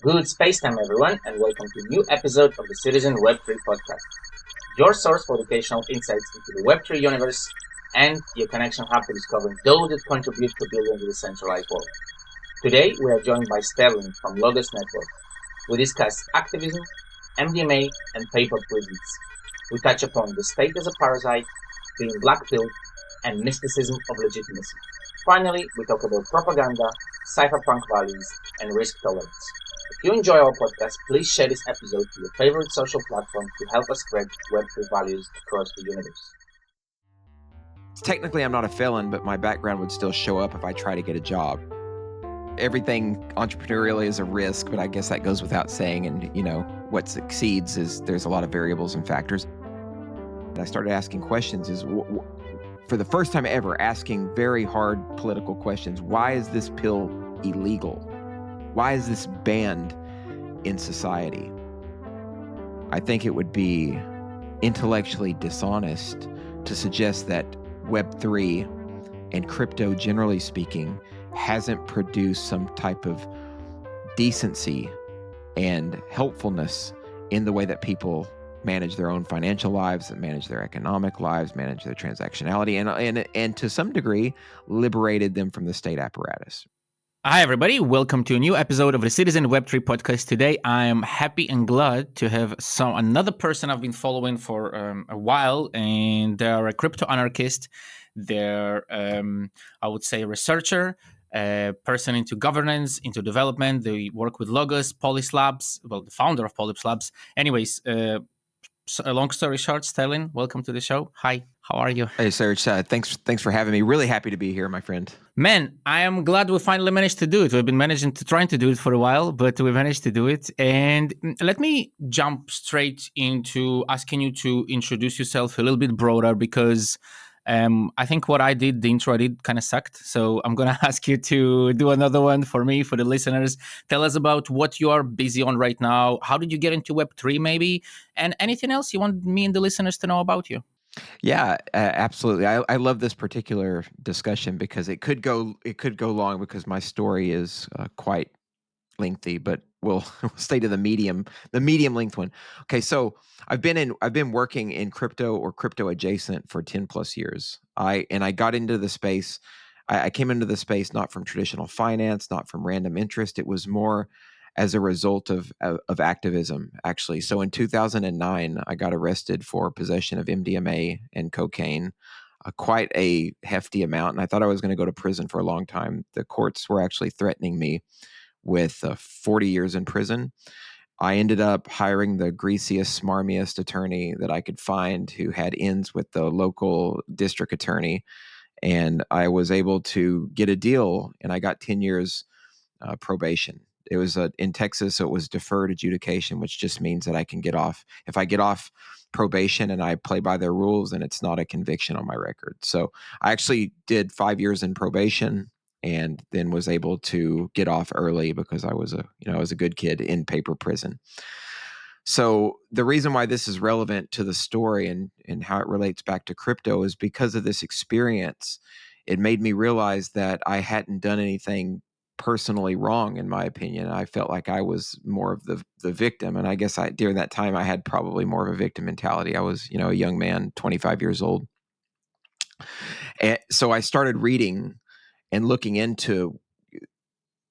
Good space time, everyone, and welcome to a new episode of the Citizen Web3 podcast, your source for educational insights into the Web3 universe and your connection hub to discovering those that contribute to building the decentralized world. Today, we are joined by Sterlin from Logos Network. We discuss activism, MDMA, and paper prisons. We touch upon the state as a parasite, being black-pilled, and mysticism of legitimacy. Finally, we talk about propaganda, cypherpunk values, and risk tolerance. If you enjoy our podcast, please share this episode to your favorite social platform to help us spread Web3 values across the universe. Technically, I'm not a felon, but my background would still show up if I try to get a job. Everything entrepreneurially is a risk, but I guess that goes without saying. And, what succeeds is there's a lot of variables and factors. And I started asking questions for the first time ever, asking very hard political questions. Why is this pill illegal? Why is this banned in society? I think it would be intellectually dishonest to suggest that Web3 and crypto, generally speaking, hasn't produced some type of decency and helpfulness in the way that people manage their own financial lives, and manage their economic lives, manage their transactionality, and to some degree, liberated them from the state apparatus. Hi, everybody. Welcome to a new episode of the Citizen Web3 podcast. Today, I am happy and glad to have another person I've been following for a while, and they're a crypto anarchist. They're, I would say, a researcher, a person into governance, into development. They work with Logos, Polis Labs, the founder of Polis Labs. Anyways, a long story short, Sterlin, welcome to the show. Hi, how are you? Hey, Serge. Thanks for having me. Really happy to be here, my friend. Man, I am glad we finally managed to do it. We've been trying to do it for a while, but we managed to do it. And let me jump straight into asking you to introduce yourself a little bit broader, because I think what I did, the intro I did, kind of sucked. So I'm going to ask you to do another one for me, for the listeners. Tell us about what you are busy on right now. How did you get into Web3 maybe? And anything else you want me and the listeners to know about you? Yeah, absolutely. I love this particular discussion because it could go long, because my story is quite lengthy, but we'll stay to the medium length one. Okay, so I've been working in crypto or crypto adjacent for 10 plus years. I got into the space. I came into the space not from traditional finance, not from random interest. It was more as a result of activism, actually. So in 2009, I got arrested for possession of MDMA and cocaine, quite a hefty amount, and I thought I was going to go to prison for a long time. The courts were actually threatening me with 40 years in prison. I ended up hiring the greasiest, smarmiest attorney that I could find, who had ins with the local district attorney, and I was able to get a deal, and I got 10 years probation. It was in Texas, so it was deferred adjudication, which just means that I can get off. If I get off probation and I play by their rules, then it's not a conviction on my record. So I actually did 5 years in probation, and then was able to get off early because I was a good kid in paper prison. So the reason why this is relevant to the story and how it relates back to crypto is because of this experience. It made me realize that I hadn't done anything personally wrong, in my opinion. I felt like I was more of the victim. And I guess during that time, I had probably more of a victim mentality. I was, a young man, 25 years old. And so I started reading and looking into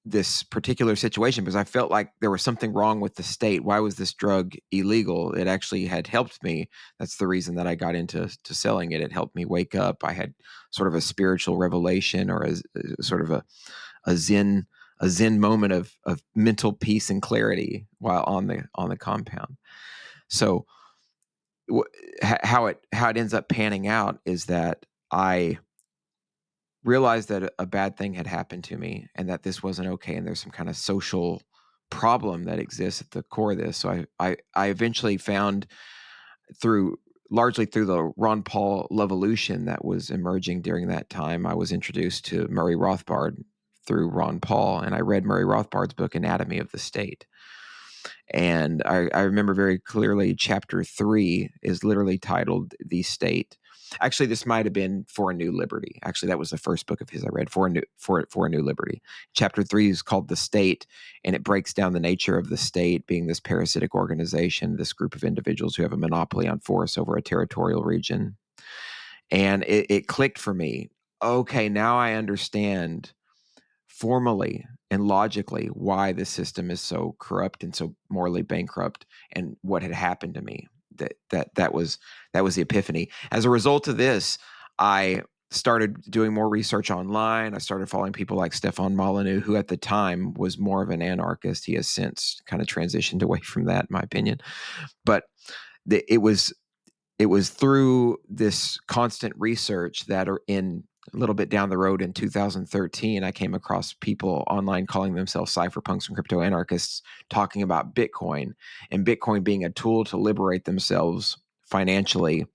this particular situation because I felt like there was something wrong with the state. Why was this drug illegal? It actually had helped me. That's the reason that I got into selling it. It helped me wake up. I had sort of a spiritual revelation, or a sort of a zen moment of mental peace and clarity while on the compound. So how it ends up panning out is that I realized that a bad thing had happened to me, and that this wasn't okay, and there's some kind of social problem that exists at the core of this. So I eventually found, largely through the Ron Paul Levolution that was emerging during that time, I was introduced to Murray Rothbard through Ron Paul, and I read Murray Rothbard's book Anatomy of the State. And I remember very clearly chapter 3 is literally titled The State. Actually, this might have been For a New Liberty. Actually, that was the first book of his I read, For a New Liberty. Chapter 3 is called The State, and it breaks down the nature of the state being this parasitic organization, this group of individuals who have a monopoly on force over a territorial region. And it clicked for me. Okay, now I understand formally and logically why the system is so corrupt and so morally bankrupt, and what had happened to me. That was the epiphany. As a result of this, I started doing more research online. I started following people like Stefan Molyneux, who at the time was more of an anarchist. He has since kind of transitioned away from that, in my opinion. But it was through this constant research that are in a little bit down the road in 2013, I came across people online calling themselves cypherpunks and crypto anarchists talking about Bitcoin, and Bitcoin being a tool to liberate themselves financially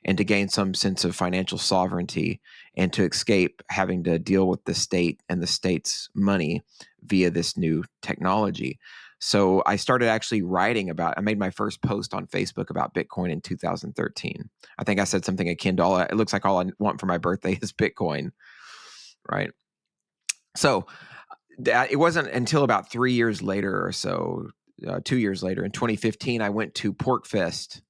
and to gain some sense of financial sovereignty and to escape having to deal with the state and the state's money via this new technology. So I started actually writing I made my first post on Facebook about Bitcoin in 2013. I think I said something akin to it looks like all I want for my birthday is Bitcoin, right? So it wasn't until about 3 years later or so, 2 years later, in 2015, I went to PorkFest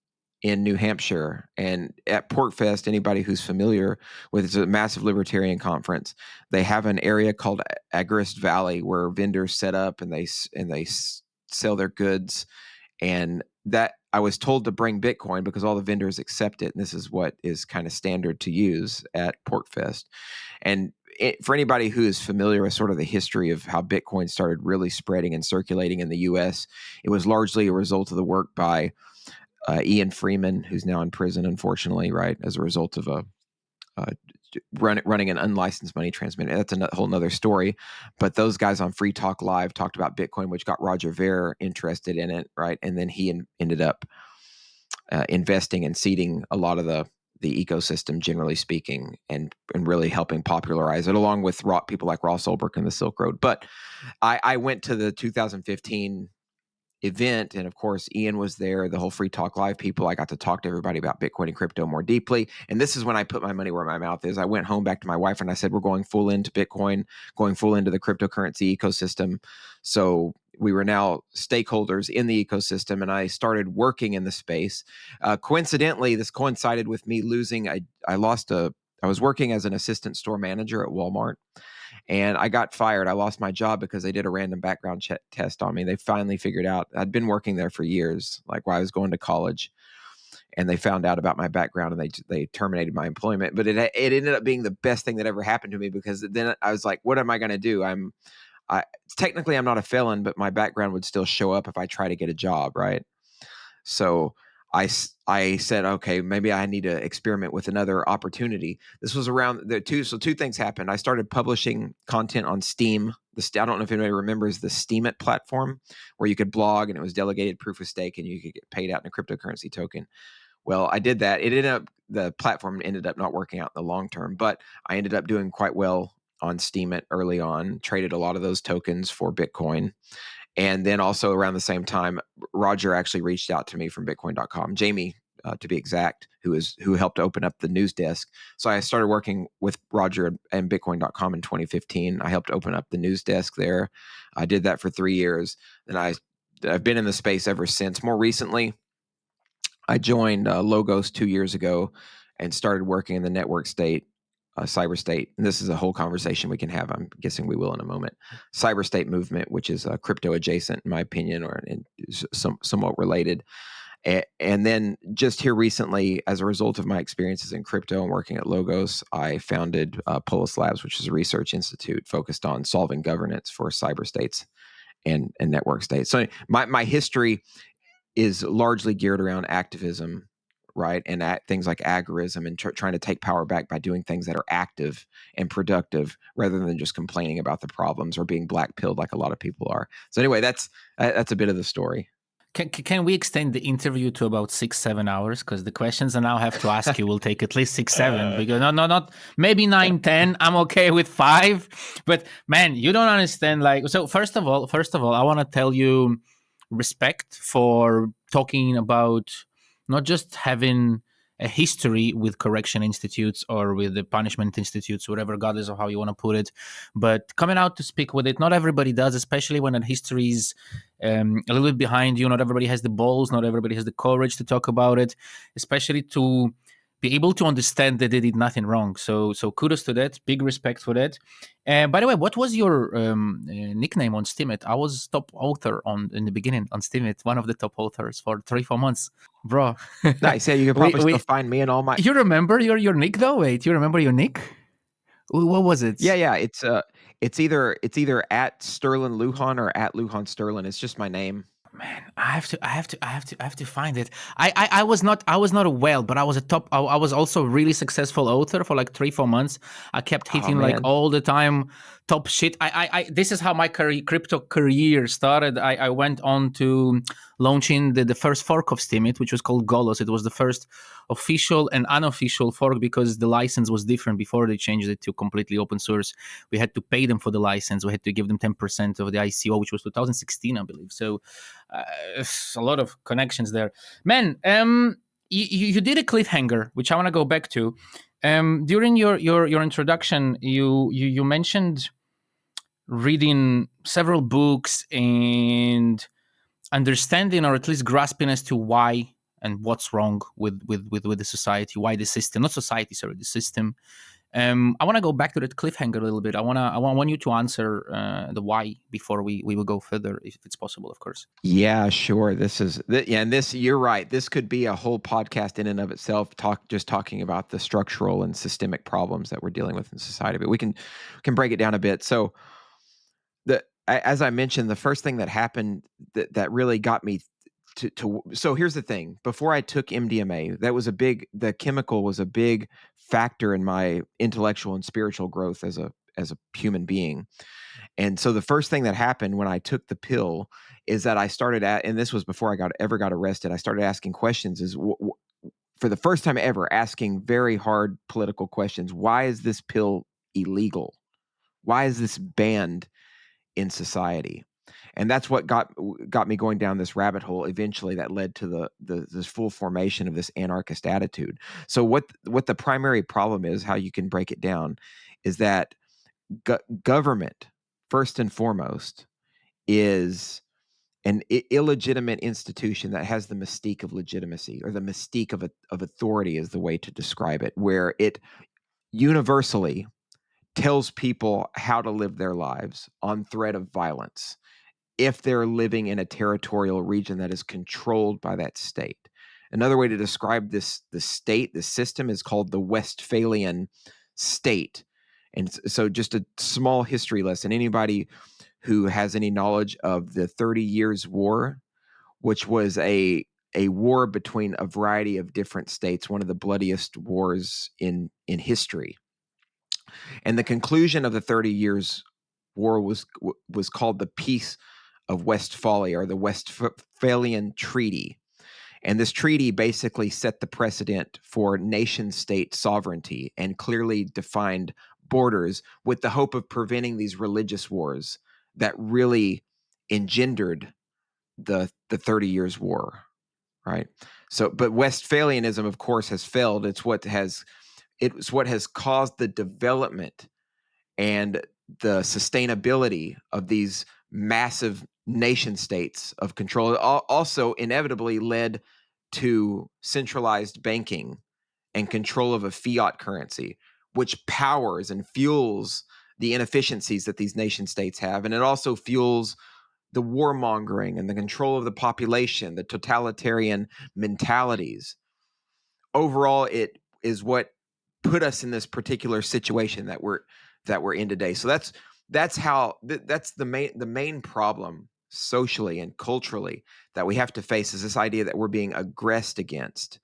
in New Hampshire. And at PorkFest, anybody who's familiar with, it's a massive libertarian conference. They have an area called Agorist Valley where vendors set up and they sell their goods. And that I was told to bring Bitcoin because all the vendors accept it. And this is what is kind of standard to use at PorkFest. And for anybody who is familiar with sort of the history of how Bitcoin started really spreading and circulating in the US, it was largely a result of the work by Ian Freeman, who's now in prison, unfortunately, right, as a result of running an unlicensed money transmitter. That's a whole nother story. But those guys on Free Talk Live talked about Bitcoin, which got Roger Ver interested in it, right? And then he ended up investing and seeding a lot of the ecosystem, generally speaking, and really helping popularize it, along with people like Ross Ulbricht and the Silk Road. But I went to the 2015 event, and of course Ian was there, the whole Free Talk Live people. I got to talk to everybody about Bitcoin and crypto more deeply, and this is when I put my money where my mouth is. I went home back to my wife and I said, we're going full into Bitcoin, going full into the cryptocurrency ecosystem. So we were now stakeholders in the ecosystem, and I started working in the space. Coincidentally, this coincided with me losing I was working as an assistant store manager at Walmart, and I got fired. I lost my job because they did a random background test on me. They finally figured out I'd been working there for years, like while I was going to college, and they found out about my background and they terminated my employment. But it ended up being the best thing that ever happened to me, because then I was like, what am I going to do? Technically I'm not a felon, but my background would still show up if I try to get a job, right? So I said, okay, maybe I need to experiment with another opportunity. This was around two things happened. I started publishing content on Steam. I don't know if anybody remembers the Steemit platform, where you could blog and it was delegated proof of stake and you could get paid out in a cryptocurrency token. Well, I did that. The platform ended up not working out in the long term, but I ended up doing quite well on Steemit early on, traded a lot of those tokens for Bitcoin. And then also around the same time, Roger actually reached out to me from Bitcoin.com, Jamie, to be exact, who helped open up the news desk. So I started working with Roger and Bitcoin.com in 2015. I helped open up the news desk there. I did that for 3 years. And I've been in the space ever since. More recently, I joined Logos 2 years ago and started working in the network state, cyber state. And this is a whole conversation we can have. I'm guessing we will in a moment. Cyber state movement, which is crypto adjacent, in my opinion, or somewhat related. And then just here recently, as a result of my experiences in crypto and working at Logos, I founded Polis Labs, which is a research institute focused on solving governance for cyber states and network states. So my history is largely geared around activism, right? And things like agorism and trying to take power back by doing things that are active and productive rather than just complaining about the problems or being black-pilled like a lot of people are. So anyway, that's a bit of the story. Can we extend the interview to about 6-7 hours? Because the questions I now have to ask you will take at least 6-7. Because not maybe 9-10. I'm okay with 5. But man, you don't understand. So first of all, I want to tell you respect for talking about not just having a history with correction institutes or with the punishment institutes, whatever, regardless of how you want to put it, but coming out to speak with it. Not everybody does, especially when that history is a little bit behind you. Not everybody has the balls, not everybody has the courage to talk about it, especially to be able to understand that they did nothing wrong. So kudos to that. Big respect for that. By the way, what was your nickname on Steemit? I was top author in the beginning on Steemit, one of the top authors for 3-4 months, bro. Nice. Yeah, you can probably still find me and all my. You remember your nick though? Wait, you remember your nick? What was it? Yeah. It's either at Sterlin Lujan or at Lujan Sterlin. It's just my name. Man, I have to find it. I was not a whale, but I was a top. I was also a really successful author for like 3-4 months. I kept hitting like all the time top shit. I this is how my crypto career started. I went on to launching the first fork of Steemit, which was called Golos. It was the first official and unofficial fork because the license was different before they changed it to completely open source. We had to pay them for the license. We had to give them 10% of the ICO, which was 2016, I believe. So a lot of connections there, man. You did a cliffhanger, which I want to go back to. During your introduction, you mentioned reading several books and understanding, or at least grasping, as to why and what's wrong with the society, why the system, not society, sorry, the system. I want to go back to that cliffhanger a little bit. I want you to answer the why before we will go further, if it's possible, of course. Yeah, sure. And this, you're right. This could be a whole podcast in and of itself, talking about the structural and systemic problems that we're dealing with in society. But we can break it down a bit. So, as I mentioned, the first thing that happened that really got me to so here's the thing. Before I took MDMA, the chemical was a big factor in my intellectual and spiritual growth as a human being. And so the first thing that happened when I took the pill is that I started and this was before I ever got arrested. I started asking questions, for the first time ever, asking very hard political questions. Why is this pill illegal? Why is this banned in society? And that's what got me going down this rabbit hole eventually, that led to this full formation of this anarchist attitude. So what the primary problem is, how you can break it down, is that government, first and foremost, is an illegitimate institution that has the mystique of legitimacy, or the mystique of authority is the way to describe it, where it universally tells people how to live their lives on threat of violence if they're living in a territorial region that is controlled by that state. Another way to describe the system, is called the Westphalian state. And so just a small history lesson. Anybody who has any knowledge of the 30 Years' War, which was a war between a variety of different states, one of the bloodiest wars in history. And the conclusion of the 30 Years' War was called the Peace of Westphalia, or the Westphalian Treaty. And this treaty basically set the precedent for nation-state sovereignty and clearly defined borders, with the hope of preventing these religious wars that really engendered the 30 Years' War, right? So, but Westphalianism, of course, has failed. It's what has caused the development and the sustainability of these massive nation states of control. It also inevitably led to centralized banking and control of a fiat currency, which powers and fuels the inefficiencies that these nation states have. And it also fuels the warmongering and the control of the population, the totalitarian mentalities. Overall, it is what put us in this particular situation that we're in today. So that's the main problem socially and culturally that we have to face, is this idea that we're being aggressed against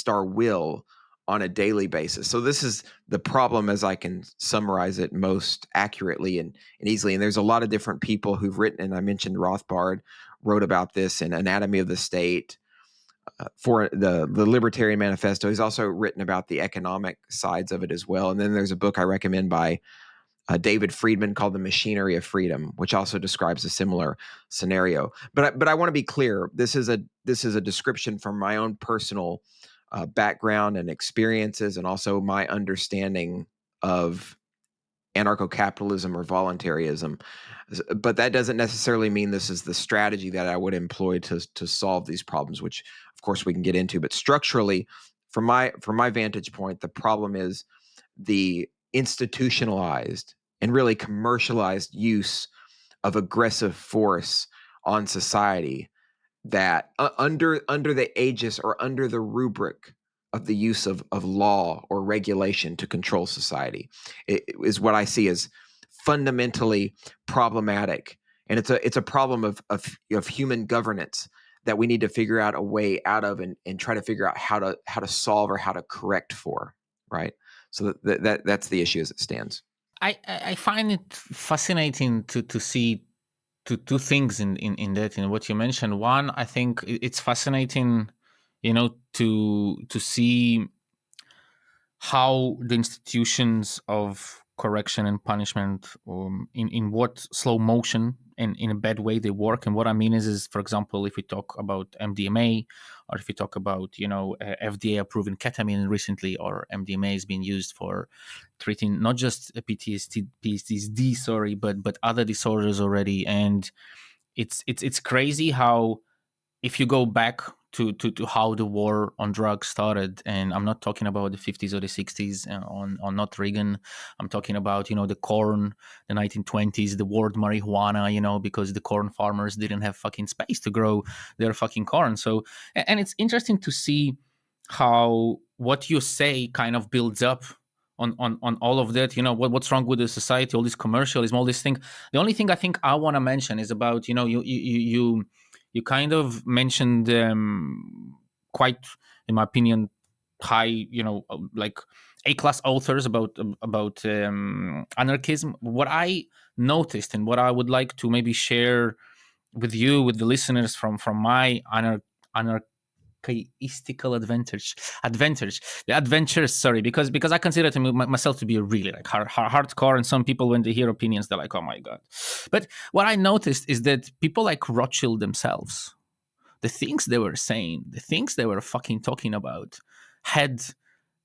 our will on a daily basis. So this is the problem, as I can summarize it most accurately and easily. And there's a lot of different people who've written, and I mentioned Rothbard wrote about this in Anatomy of the State, for the Libertarian Manifesto. He's also written about the economic sides of it as well. And then there's a book I recommend by David Friedman called The Machinery of Freedom, which also describes a similar scenario. But I want to be clear. This is a description from my own personal background and experiences, and also my understanding of anarcho-capitalism or voluntarism. But that doesn't necessarily mean this is the strategy that I would employ to solve these problems, which of course we can get into. But structurally, from my vantage point, the problem is the institutionalized and really commercialized use of aggressive force on society that under the aegis or under the rubric of the use of law or regulation to control society it is what I see as fundamentally problematic. And it's a problem of human governance that we need to figure out a way out of and try to figure out how to solve or how to correct for, right? So that's the issue as it stands. I find it fascinating to see two things in that, in what you mentioned. One, I think it's fascinating, to see how the institutions of correction and punishment, in what slow motion and in a bad way they work. And what I mean is, for example, if we talk about MDMA, or if we talk about FDA approving ketamine recently, or MDMA is being used for treating not just PTSD, sorry, but other disorders already. And it's crazy how, if you go back to how the war on drugs started, and I'm not talking about the 50s or the 60s on not Reagan. I'm talking about, the corn, the 1920s, the word marijuana, because the corn farmers didn't have fucking space to grow their fucking corn. So, and it's interesting to see how what you say kind of builds up on all of that. What's wrong with the society, all this commercialism, all this thing. The only thing I think I want to mention is about, you kind of mentioned quite, in my opinion, high, like A-class authors about anarchism. What I noticed, and what I would like to maybe share with you, with the listeners, from my anarchistical adventures, sorry, because I consider myself to be a really like hardcore, and some people, when they hear opinions, they're like, oh my god. But what I noticed is that people like Rothschild themselves, the things they were saying, the things they were fucking talking about, had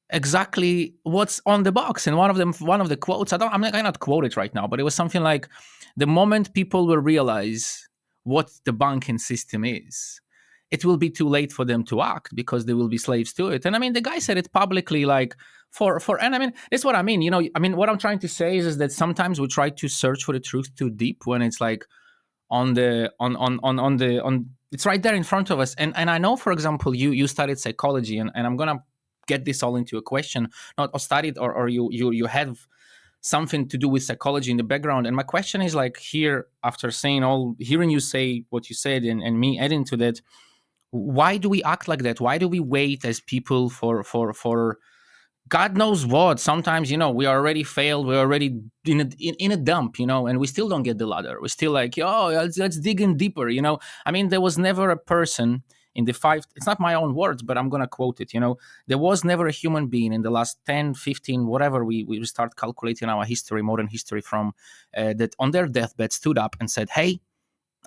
exactly what's on the box. And one of the quotes, I cannot quote it right now, but it was something like, the moment people will realize what the banking system is, it will be too late for them to act, because they will be slaves to it. And I mean, the guy said it publicly, like, and I mean, that's what I mean. What I'm trying to say is that sometimes we try to search for the truth too deep, when it's like it's right there in front of us. And I know, for example, you studied psychology, and I'm gonna get this all into a question, not or studied, or you have something to do with psychology in the background. And my question is, like, here, after hearing you say what you said, and me adding to that, why do we act like that? Why do we wait as people for God knows what? Sometimes, we are already failed. We're already in a dump, and we still don't get the ladder. We're still like, let's dig in deeper, I mean, there was never a person in the it's not my own words, but I'm going to quote it, there was never a human being in the last 10, 15, whatever we start calculating our history, modern history from, that on their deathbed stood up and said, hey,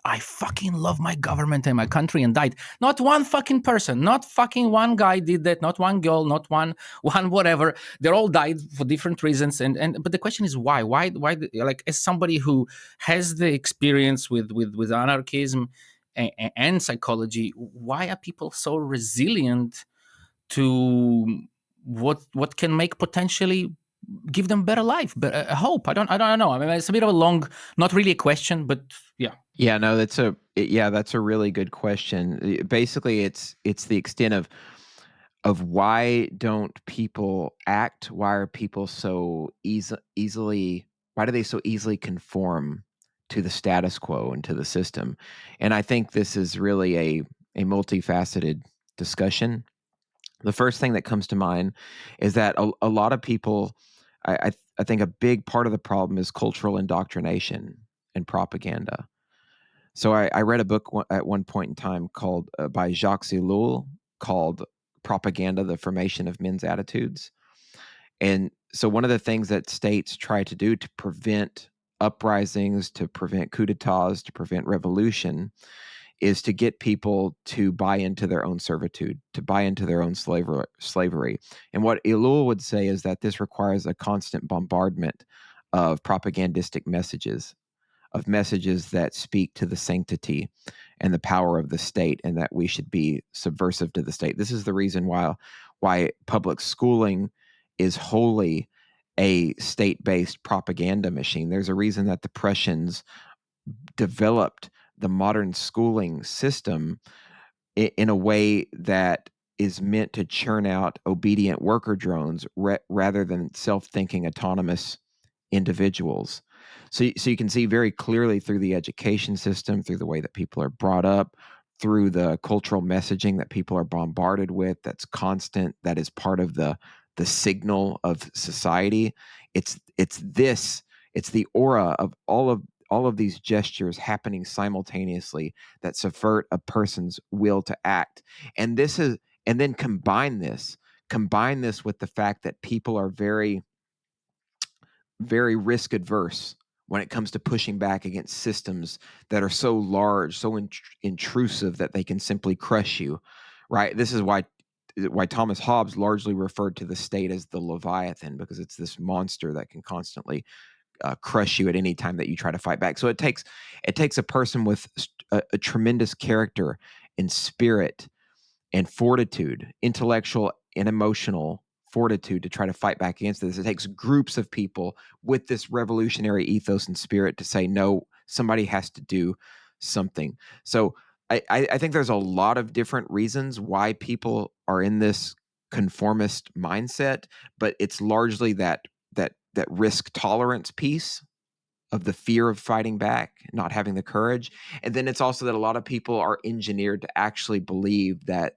I fucking love my government and my country, and died. Not one fucking person, not fucking one guy did that, not one girl, not one whatever. They all died for different reasons. But the question is why? Why, like, as somebody who has the experience with anarchism and psychology, why are people so resilient to what can make potentially give them better life, but hope? I don't know. I mean, it's a bit of a long, not really a question, but yeah. Yeah, no, that's a really good question. Basically, it's the extent of why don't people act? Why are people so easily? Why do they so easily conform to the status quo and to the system? And I think this is really a multifaceted discussion. The first thing that comes to mind is that a lot of people, I think a big part of the problem is cultural indoctrination and propaganda. So I read a book at one point in time called by Jacques Ellul called "Propaganda: The Formation of Men's Attitudes," and so one of the things that states try to do to prevent uprisings, to prevent coup d'etats, to prevent revolution, is to get people to buy into their own servitude, to buy into their own slavery. And what Elul would say is that this requires a constant bombardment of propagandistic messages, of messages that speak to the sanctity and the power of the state, and that we should be subversive to the state. This is the reason why public schooling is wholly a state-based propaganda machine. There's a reason that the Prussians developed the modern schooling system in a way that is meant to churn out obedient worker drones rather than self-thinking autonomous individuals. So you can see very clearly through the education system, through the way that people are brought up, through the cultural messaging that people are bombarded with, that's constant, that is part of the signal of society. It's the aura of all of these gestures happening simultaneously that subvert a person's will to act. And then combine this with the fact that people are very, very risk adverse when it comes to pushing back against systems that are so large, so intrusive that they can simply crush you, right? This is why Thomas Hobbes largely referred to the state as the Leviathan, because it's this monster that can constantly crush you at any time that you try to fight back. So it takes a person with a tremendous character and spirit and fortitude, intellectual and emotional fortitude, to try to fight back against this. It takes groups of people with this revolutionary ethos and spirit to say, no, somebody has to do something. So I think there's a lot of different reasons why people are in this conformist mindset, but it's largely that risk tolerance piece of the fear of fighting back, not having the courage. And then it's also that a lot of people are engineered to actually believe that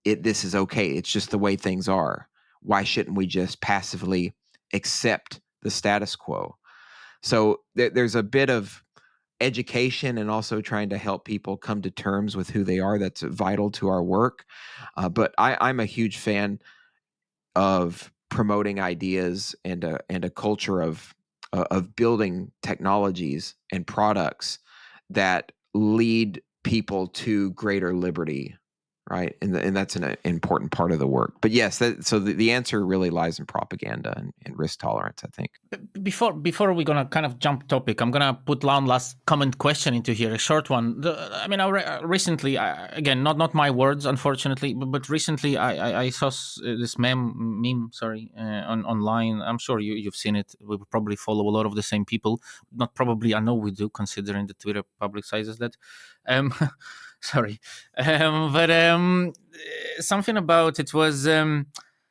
this is okay. It's just the way things are. Why shouldn't we just passively accept the status quo? So there's a bit of education and also trying to help people come to terms with who they are that's vital to our work. But I'm a huge fan of promoting ideas and a culture of building technologies and products that lead people to greater liberty, right? And that's an important part of the work. But yes, so the answer really lies in propaganda and risk tolerance, I think. Before we're gonna kind of jump topic, I'm gonna put one last comment question into here, a short one. Recently, again, not my words, unfortunately, but recently I saw this meme, online. I'm sure you've seen it. We probably follow a lot of the same people. Not probably, I know we do, considering the Twitter publicizes that. Sorry, but something about it was. There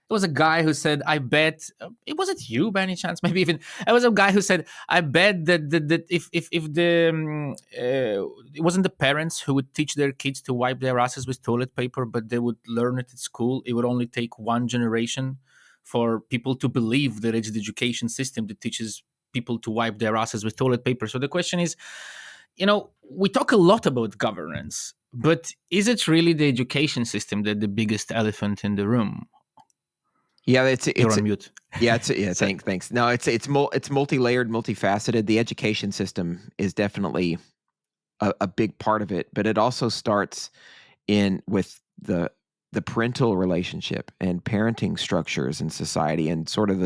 was a guy who said, "I bet it wasn't you by any chance. Maybe even it was a guy who said, I bet that if it wasn't the parents who would teach their kids to wipe their asses with toilet paper, but they would learn it at school. It would only take one generation for people to believe that it's the education system that teaches people to wipe their asses with toilet paper." So the question is, we talk a lot about governance, but is it really the education system that the biggest elephant in the room? Yeah, it's You're on mute. Yeah, thanks. No, it's multi-layered, multifaceted. The education system is definitely a big part of it, but it also starts with the parental relationship and parenting structures in society, and sort of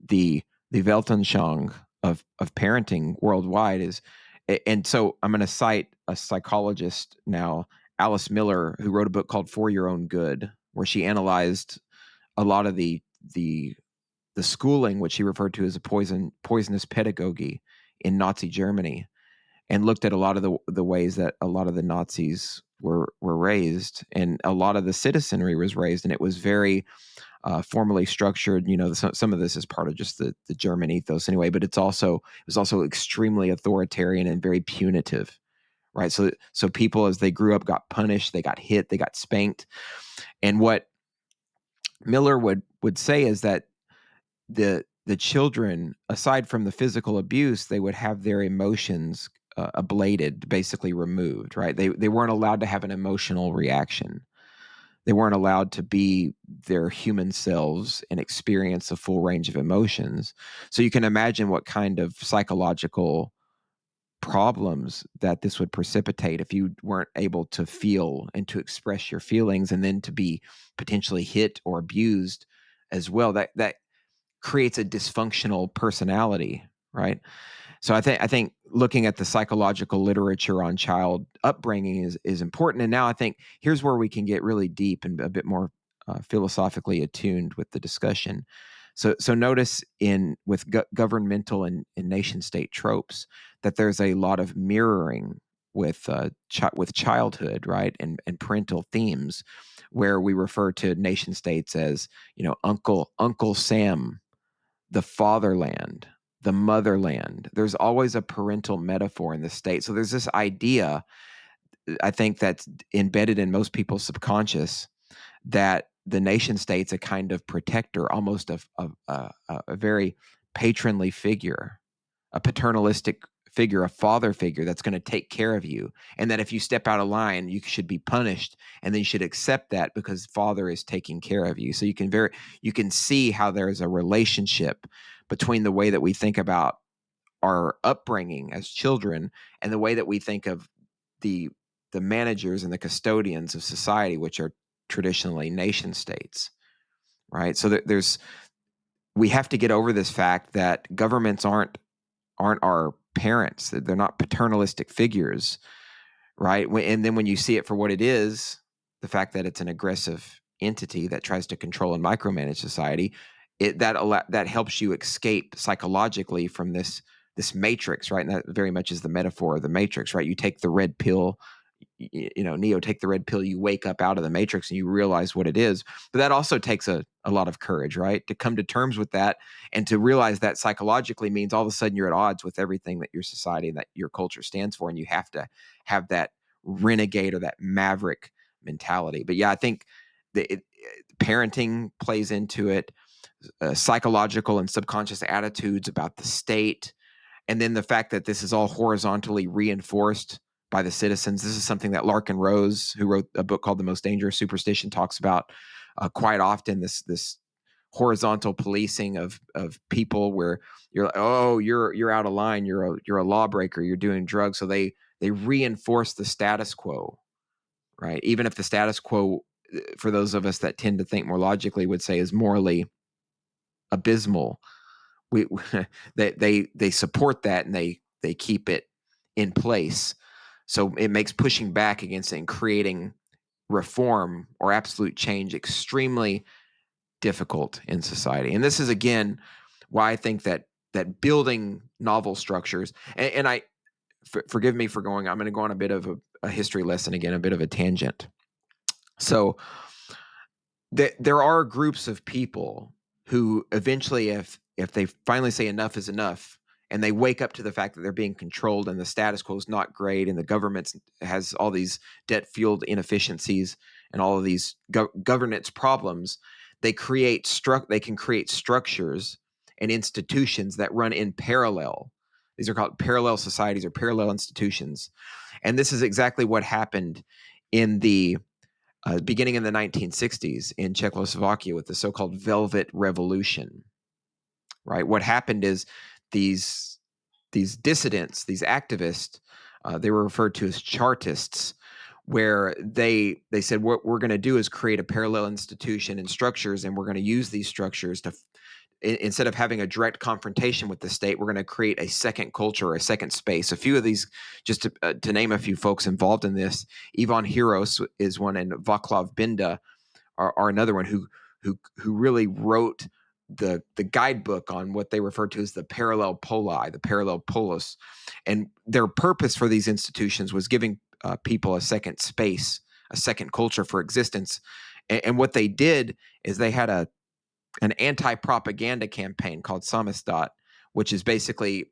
the Weltanschauung of parenting worldwide is. And so I'm going to cite a psychologist now, Alice Miller, who wrote a book called For Your Own Good, where she analyzed a lot of the schooling, which she referred to as a poisonous pedagogy in Nazi Germany, and looked at a lot of the ways that a lot of the Nazis were raised, and a lot of the citizenry was raised, and it was very formally structured. Some of this is part of just the German ethos anyway, but it was also extremely authoritarian and very punitive, right? So people, as they grew up, got punished, they got hit, they got spanked. And what Miller would say is that the children, aside from the physical abuse, they would have their emotions ablated, basically removed, right? They weren't allowed to have an emotional reaction. They weren't allowed to be their human selves and experience a full range of emotions. So you can imagine what kind of psychological problems that this would precipitate if you weren't able to feel and to express your feelings, and then to be potentially hit or abused as well. That creates a dysfunctional personality, right? So I think looking at the psychological literature on child upbringing is important. And now I think here's where we can get really deep and a bit more philosophically attuned with the discussion. So notice with governmental and nation state tropes that there's a lot of mirroring with childhood, right, and parental themes, where we refer to nation states as, Uncle Sam, the fatherland, the motherland. There's always a parental metaphor in the state. So there's this idea, I think, that's embedded in most people's subconscious, that the nation state's a kind of protector, almost a very patronly figure, a paternalistic figure, a father figure that's going to take care of you. And that if you step out of line, you should be punished, and then you should accept that because father is taking care of you. So you can see how there's a relationship between the way that we think about our upbringing as children and the way that we think of the managers and the custodians of society, which are traditionally nation states, right? So we have to get over this fact that governments aren't our parents. They're not paternalistic figures, right? And then when you see it for what it is, the fact that it's an aggressive entity that tries to control and micromanage society, that helps you escape psychologically from this matrix, right? And that very much is the metaphor of the matrix, right? You take the red pill, Neo, take the red pill, you wake up out of the matrix and you realize what it is. But that also takes a lot of courage, right? To come to terms with that and to realize that psychologically means all of a sudden you're at odds with everything that your society and that your culture stands for. And you have to have that renegade or that maverick mentality. But yeah, I think parenting plays into it, psychological and subconscious attitudes about the state. And then the fact that this is all horizontally reinforced by the citizens. This is something that Larkin Rose, who wrote a book called The Most Dangerous Superstition, talks about quite often. This horizontal policing of people, where you're like, oh, you're out of line, you're a lawbreaker, you're doing drugs. So they reinforce the status quo, right? Even if the status quo, for those of us that tend to think more logically, would say is morally abysmal, they support that, and they keep it in place. So it makes pushing back against it and creating reform or absolute change extremely difficult in society. And this is, again, why I think that building novel structures, and I forgive me for I'm going to go on a bit of a history lesson again, a bit of a tangent. So there are groups of people who eventually, if they finally say enough is enough, and they wake up to the fact that they're being controlled and the status quo is not great, and the government has all these debt-fueled inefficiencies and all of these governance problems, they can create structures and institutions that run in parallel. These are called parallel societies or parallel institutions. And this is exactly what happened in the beginning in the 1960s in Czechoslovakia with the so-called Velvet Revolution. Right? What happened is these dissidents, these activists, they were referred to as Chartists, where they said what we're going to do is create a parallel institution and structures, and we're going to use these structures to, instead of having a direct confrontation with the state, we're going to create a second culture, a second space. A few of these, just to name a few folks involved in this, Ivan Hiros is one, and Vaclav Benda are another one who really wrote the guidebook on what they refer to as the parallel poli, the parallel polis. And their purpose for these institutions was giving people a second space, a second culture for existence. And what they did is they had an anti-propaganda campaign called Samizdat, which is basically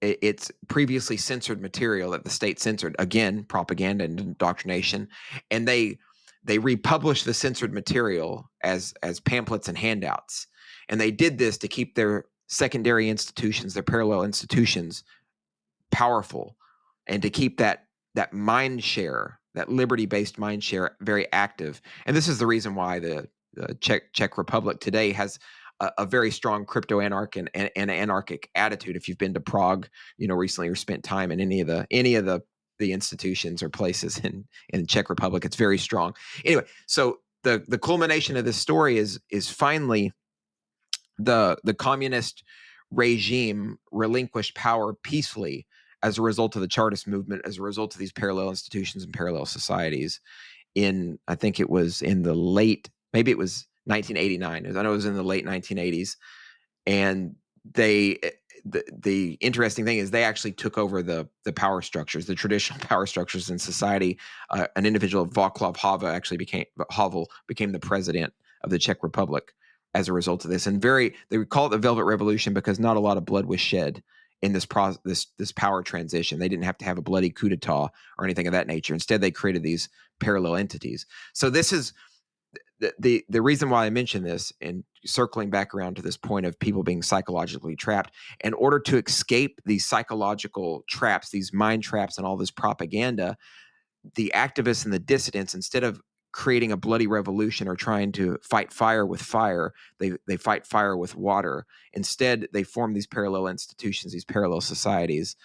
it's previously censored material that the state censored, again, propaganda and indoctrination. And they republished the censored material as pamphlets and handouts. And they did this to keep their secondary institutions, their parallel institutions, powerful, and to keep that mind share liberty-based mind share very active. And this is the reason why the Czech Republic today has a very strong crypto and anarchic attitude. If you've been to Prague, recently, or spent time in any of the institutions or places in Czech Republic, it's very strong. Anyway, so the culmination of this story is finally the communist regime relinquished power peacefully as a result of the Chartist movement, as a result of these parallel institutions and parallel societies. I think it was in the maybe it was 1989. I know it was in the late 1980s, and the interesting thing is they actually took over the power structures, the traditional power structures in society. An individual, Václav Havel, became the president of the Czech Republic as a result of this. And they call it the Velvet Revolution because not a lot of blood was shed in this power transition. They didn't have to have a bloody coup d'etat or anything of that nature. Instead, they created these parallel entities. So this is the reason why I mention this, and circling back around to this point of people being psychologically trapped. In order to escape these psychological traps, these mind traps, and all this propaganda, the activists and the dissidents, instead of creating a bloody revolution or trying to fight fire with fire, they fight fire with water. Instead, they form these parallel institutions, these parallel societies,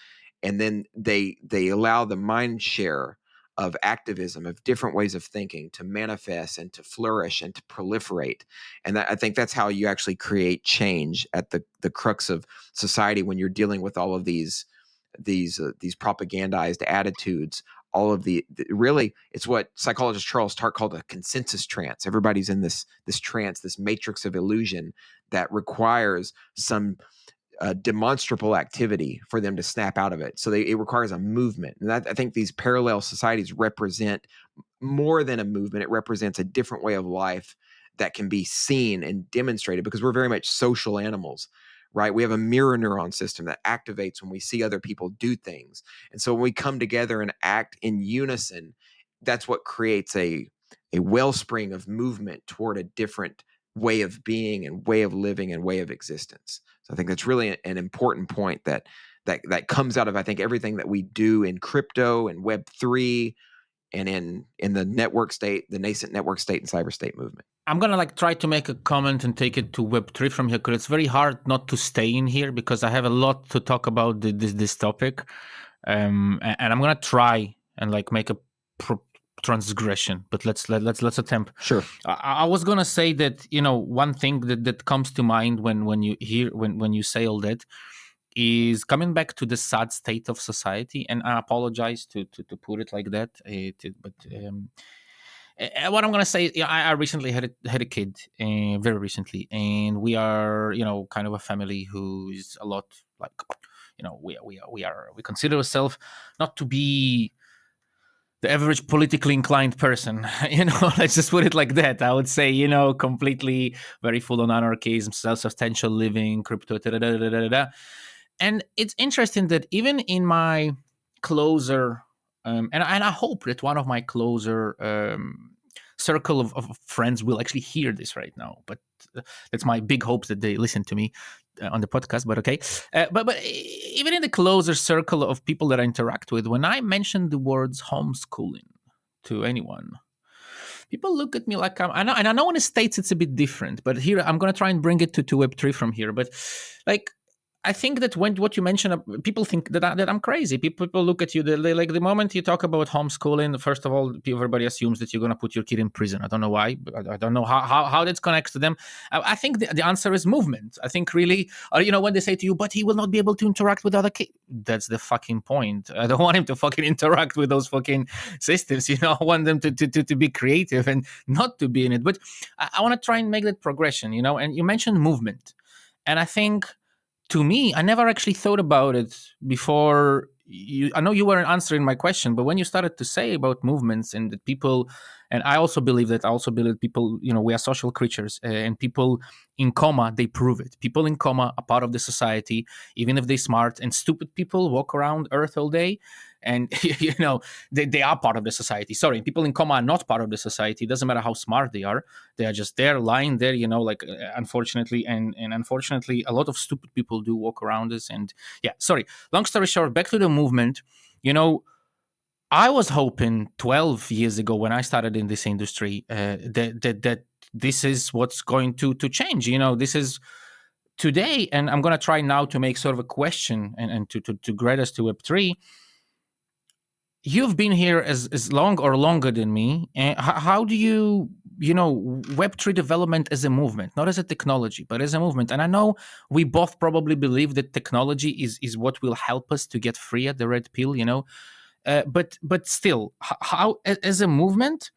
and then they allow the mind share of activism, of different ways of thinking, to manifest and to flourish and to proliferate. And I think that's how you actually create change at the crux of society, when you're dealing with all of these propagandized attitudes. All of really, it's what psychologist Charles Tart called a consensus trance. Everybody's in this trance, this matrix of illusion that requires some demonstrable activity for them to snap out of it. So it requires a movement. And I think these parallel societies represent more than a movement. It represents a different way of life that can be seen and demonstrated, because we're very much social animals, right? We have a mirror neuron system that activates when we see other people do things. And so when we come together and act in unison, that's what creates a wellspring of movement toward a different way of being and way of living and way of existence. So I think that's really an important point that comes out of, I think, everything that we do in crypto and Web3 and in the network state, the nascent network state and cyber state movement. I'm gonna try to make a comment and take it to Web3 from here, because it's very hard not to stay in here, because I have a lot to talk about this topic, and I'm gonna try and make a transgression, but let's attempt. Sure. I was gonna say that one thing that comes to mind when you say all that is coming back to the sad state of society, and I apologize to put it like that, but what I'm gonna say, I recently had a kid, very recently, and we are kind of a family who is a lot we consider ourselves not to be the average politically inclined person, let's just put it like that. I would say, completely very full on anarchism, self-substantial living, crypto, and it's interesting that even in my closer, and I hope that one of my closer circle of friends will actually hear this right now, but that's my big hope, that they listen to me on the podcast. But okay, but even in the closer circle of people that I interact with, when I mention the words homeschooling to anyone, people look at me like and I know in the States it's a bit different, but here I'm going to try and bring it to Web3 from here. But I think that when what you mentioned, people think that I'm crazy. People look at you, the moment you talk about homeschooling, first of all, everybody assumes that you're going to put your kid in prison. I don't know why, but I don't know how that connects to them. I think the answer is movement. I think really, when they say to you, but he will not be able to interact with other kids. That's the fucking point. I don't want him to fucking interact with those fucking systems. I want them to be creative and not to be in it. But I want to try and make that progression, and you mentioned movement. And I think, to me, I never actually thought about it before. I know you weren't answering my question, but when you started to say about movements and that people, and I also believe people, we are social creatures, and people in coma, they prove it. People in coma are part of the society, even if they're smart, and stupid people walk around Earth all day. And, they are part of the society. Sorry, people in coma are not part of the society. It doesn't matter how smart they are. They are just there, lying there, unfortunately. And unfortunately, a lot of stupid people do walk around us. And yeah, sorry. Long story short, back to the movement. I was hoping 12 years ago when I started in this industry that this is what's going to change. This is today, and I'm going to try now to make sort of a question and to grade us to Web3. You've been here as long or longer than me. How do Web3 development as a movement, not as a technology, but as a movement? And I know we both probably believe that technology is what will help us to get free at the red pill, but still, how as a movement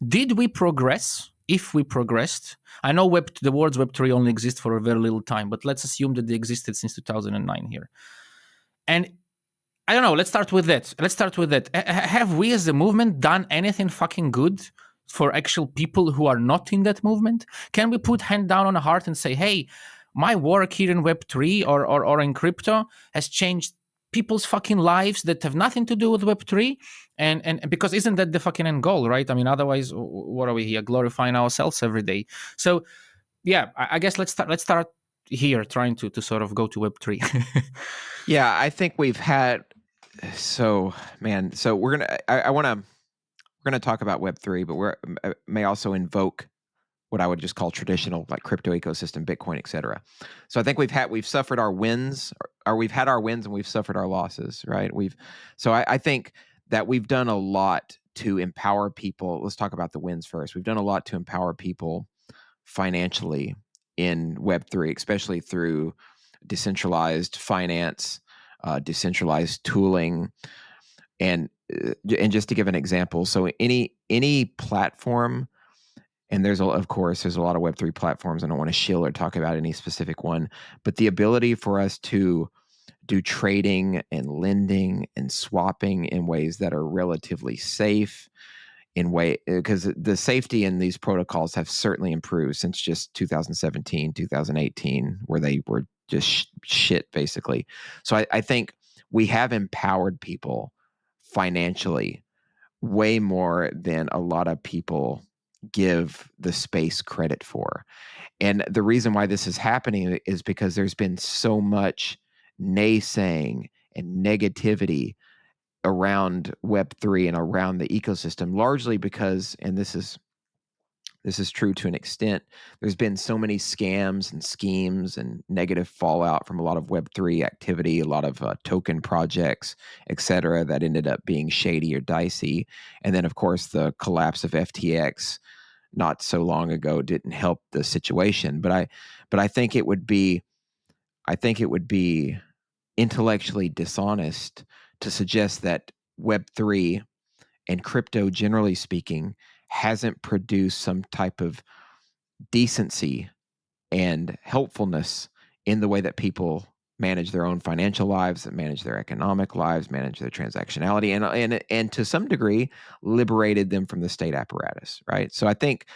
did we progress? If we progressed, I know the words Web3 only exist for a very little time, but let's assume that they existed since 2009 here. And I don't know. Let's start with that. Have we as a movement done anything fucking good for actual people who are not in that movement? Can we put hand down on a heart and say, hey, my work here in Web3 or in crypto has changed people's fucking lives that have nothing to do with Web3? And because isn't that the fucking end goal, right? I mean, otherwise, what are we here? Glorifying ourselves every day. So, yeah, I guess let's start here trying to sort of go to Web3. Yeah, I think we've had so we're gonna talk about Web3, but we're may also invoke what I would just call traditional, like crypto ecosystem, Bitcoin, etc. So I think we've suffered our wins, or we've had our wins and we've suffered our losses, right? I think that we've done a lot to empower people. Let's talk about the wins first. We've done a lot to empower people financially in Web3, especially through decentralized finance, decentralized tooling, and just to give an example, so any platform, and of course there's a lot of Web3 platforms. I don't want to shill or talk about any specific one, but the ability for us to do trading and lending and swapping in ways that are relatively safe, because the safety in these protocols have certainly improved since just 2017, 2018, where they were just shit basically. So I think we have empowered people financially way more than a lot of people give the space credit for. And the reason why this is happening is because there's been so much naysaying and negativity around Web3 and around the ecosystem, largely because, and this is true to an extent, there's been so many scams and schemes and negative fallout from a lot of Web3 activity, a lot of token projects, et cetera, that ended up being shady or dicey. And then, of course, the collapse of FTX not so long ago didn't help the situation. But I think it would be intellectually dishonest to suggest that Web3 and crypto, generally speaking, hasn't produced some type of decency and helpfulness in the way that people manage their own financial lives, manage their economic lives, manage their transactionality, and to some degree liberated them from the state apparatus, right? So I think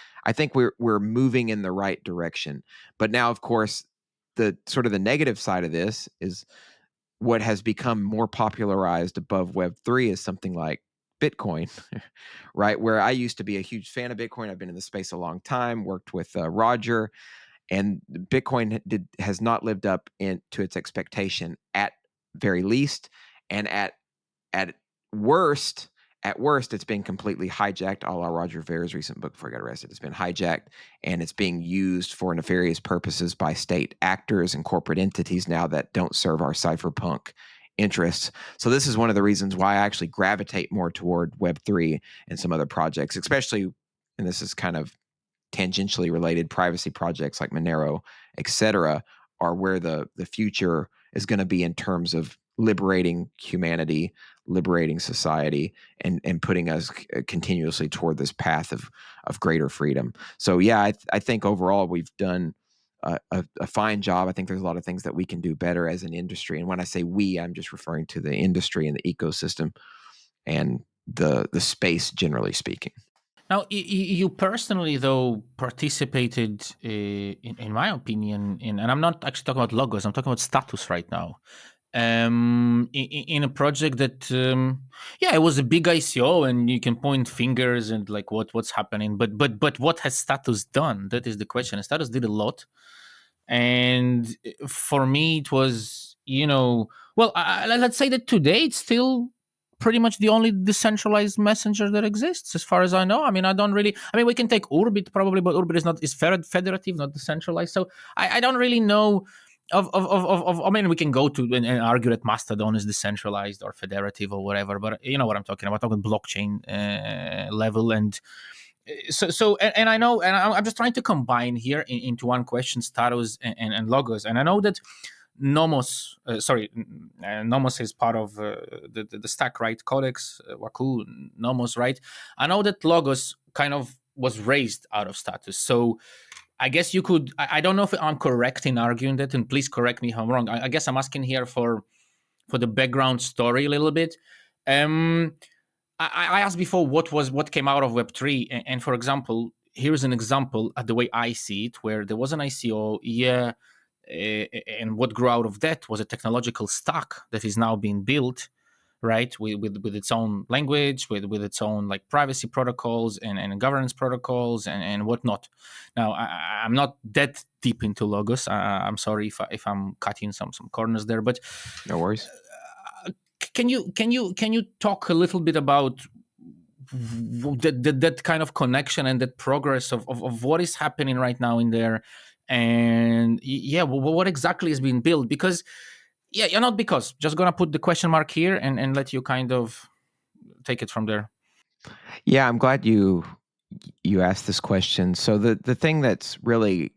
we're moving in the right direction. But now, of course, the sort of the negative side of this is what has become more popularized above Web3 is something like Bitcoin, right? Where I used to be a huge fan of Bitcoin. I've been in the space a long time, worked with Roger, and Bitcoin has not lived up to its expectation at very least, and at worst, it's been completely hijacked, a la Roger Ver's recent book before he got arrested. It's been hijacked, and it's being used for nefarious purposes by state actors and corporate entities now that don't serve our cypherpunk interests. So this is one of the reasons why I actually gravitate more toward Web3 and some other projects, especially, and this is kind of tangentially related, privacy projects like Monero, et cetera, are where the future is going to be in terms of liberating humanity, liberating society, and putting us continuously toward this path of greater freedom. So yeah, I think overall we've done a fine job. I think there's a lot of things that we can do better as an industry. And when I say we, I'm just referring to the industry and the ecosystem and the space, generally speaking. Now, you personally, though, participated, in my opinion, and I'm not actually talking about logos, I'm talking about status right now, in a project that, it was a big ICO, and you can point fingers and like what's happening, but what has status done? That is the question. Status did a lot, and for me, it was, let's say that today it's still pretty much the only decentralized messenger that exists, as far as I know. I mean, we can take Urbit probably, but Urbit is federative, not decentralized. So I don't really know I mean, we can go to and argue that Mastodon is decentralized or federative or whatever, but you know what I'm talking about. I'm talking blockchain level. And and I know, and I'm just trying to combine here into one question status and logos. And I know that Nomos, Nomos is part of the stack, right? Codex, Waku, Nomos, right? I know that logos kind of was raised out of status. So I guess you could, I don't know if I'm correct in arguing that, and please correct me if I'm wrong. I guess I'm asking here for the background story a little bit. I asked before what came out of Web3, and for example, here's an example at the way I see it, where there was an ICO, and what grew out of that was a technological stack that is now being built, right, with its own language, with its own like privacy protocols and governance protocols and whatnot. Now, I'm not that deep into logos. I'm sorry if I'm cutting some corners there, but no worries. Can you talk a little bit about that kind of connection and that progress of what is happening right now in there, and what exactly is being built? Because just gonna put the question mark here and let you kind of take it from there. Yeah, I'm glad you asked this question. So the thing that's really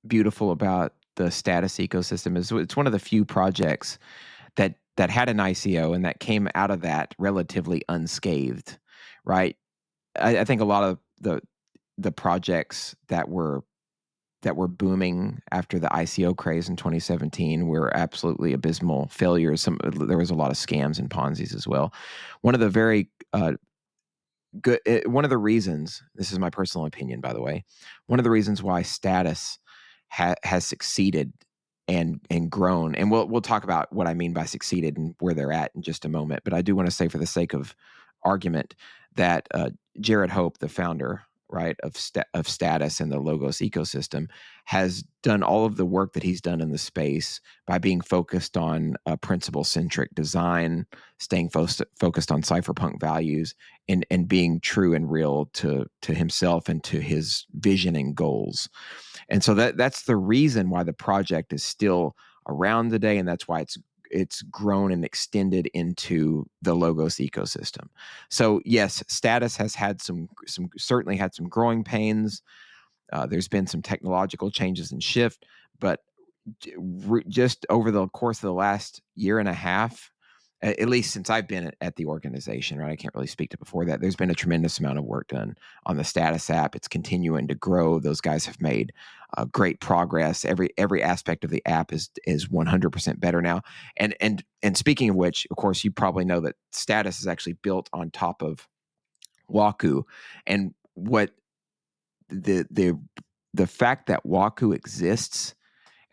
beautiful about the status ecosystem is it's one of the few projects that had an ICO and that came out of that relatively unscathed, right? I think a lot of the projects that were booming after the ICO craze in 2017 were absolutely abysmal failures. There was a lot of scams and Ponzi's as well. One of the very one of the reasons, this is my personal opinion, by the way, one of the reasons why status has succeeded and grown, and we'll talk about what I mean by succeeded and where they're at in just a moment. But I do want to say, for the sake of argument, that Jared Hope, the founder, right, of Status and the Logos ecosystem, has done all of the work that he's done in the space by being focused on principle-centric design, staying focused on cypherpunk values, and being true and real to himself and to his vision and goals. And so that's the reason why the project is still around today, and that's why it's grown and extended into the Logos ecosystem. So yes, Status has had certainly had some growing pains. There's been some technological changes and shift, but just over the course of the last year and a half, at least since I've been at the organization, right? I can't really speak to before that. There's been a tremendous amount of work done on the Status app. It's continuing to grow. Those guys have made great progress. Every aspect of the app is 100% better now. And speaking of which, of course, you probably know that Status is actually built on top of Waku, and what the fact that Waku exists.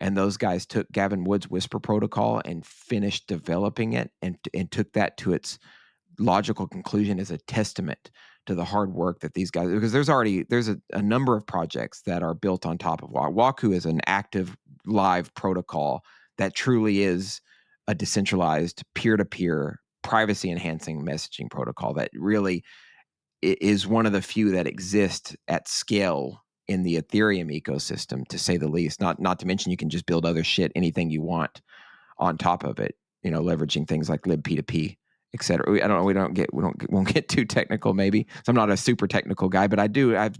And those guys took Gavin Wood's Whisper protocol and finished developing it and took that to its logical conclusion is a testament to the hard work that these guys, because there's a number of projects that are built on top of Waku. Waku is an active live protocol that truly is a decentralized peer-to-peer privacy enhancing messaging protocol that really is one of the few that exist at scale in the Ethereum ecosystem, to say the least. Not to mention, you can just build other shit, anything you want on top of it, leveraging things like libp2p, et cetera. I don't know. We won't get too technical, maybe. So I'm not a super technical guy, but I've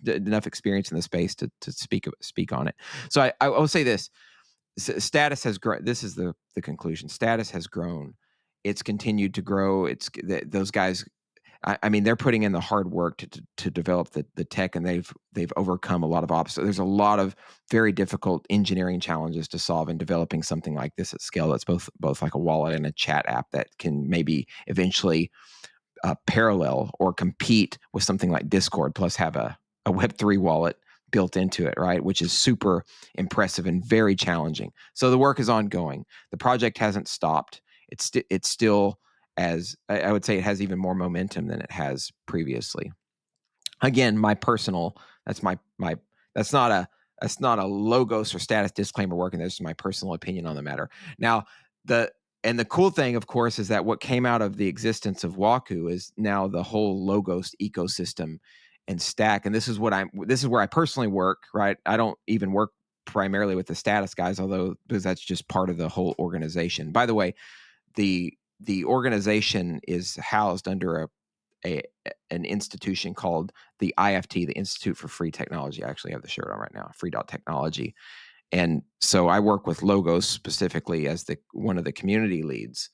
enough experience in the space to speak on it. So I will say this: Status has grown. This is the conclusion. Status has grown. It's continued to grow. Those guys. I mean, they're putting in the hard work to develop the tech, and they've overcome a lot of obstacles. There's a lot of very difficult engineering challenges to solve in developing something like this at scale. That's both like a wallet and a chat app that can maybe eventually parallel or compete with something like Discord, plus have a Web3 wallet built into it, right? Which is super impressive and very challenging. So the work is ongoing. The project hasn't stopped. It's still, as I would say, it has even more momentum than it has previously. Again, that's not a Logos or Status disclaimer work, and this is my personal opinion on the matter. Now, the And the cool thing, of course, is that what came out of the existence of Waku is now the whole Logos ecosystem and stack. And this is where I personally work, right? I don't even work primarily with the status guys, although because that's just part of the whole organization. By the way, the organization is housed under an institution called the IFT, the Institute for Free Technology. I actually have the shirt on right now, free.technology. And so I work with Logos specifically as one of the community leads.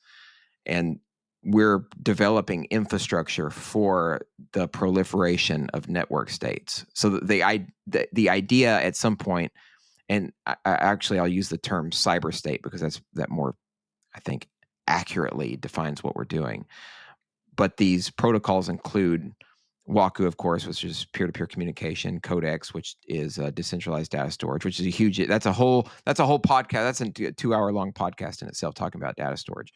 And we're developing infrastructure for the proliferation of network states. So the idea at some point, and I'll use the term cyber state because that more, I think, accurately defines what we're doing. But these protocols include Waku, of course, which is peer-to-peer communication, Codex, which is decentralized data storage, which is that's a whole podcast. That's a 2-hour-long podcast in itself talking about data storage.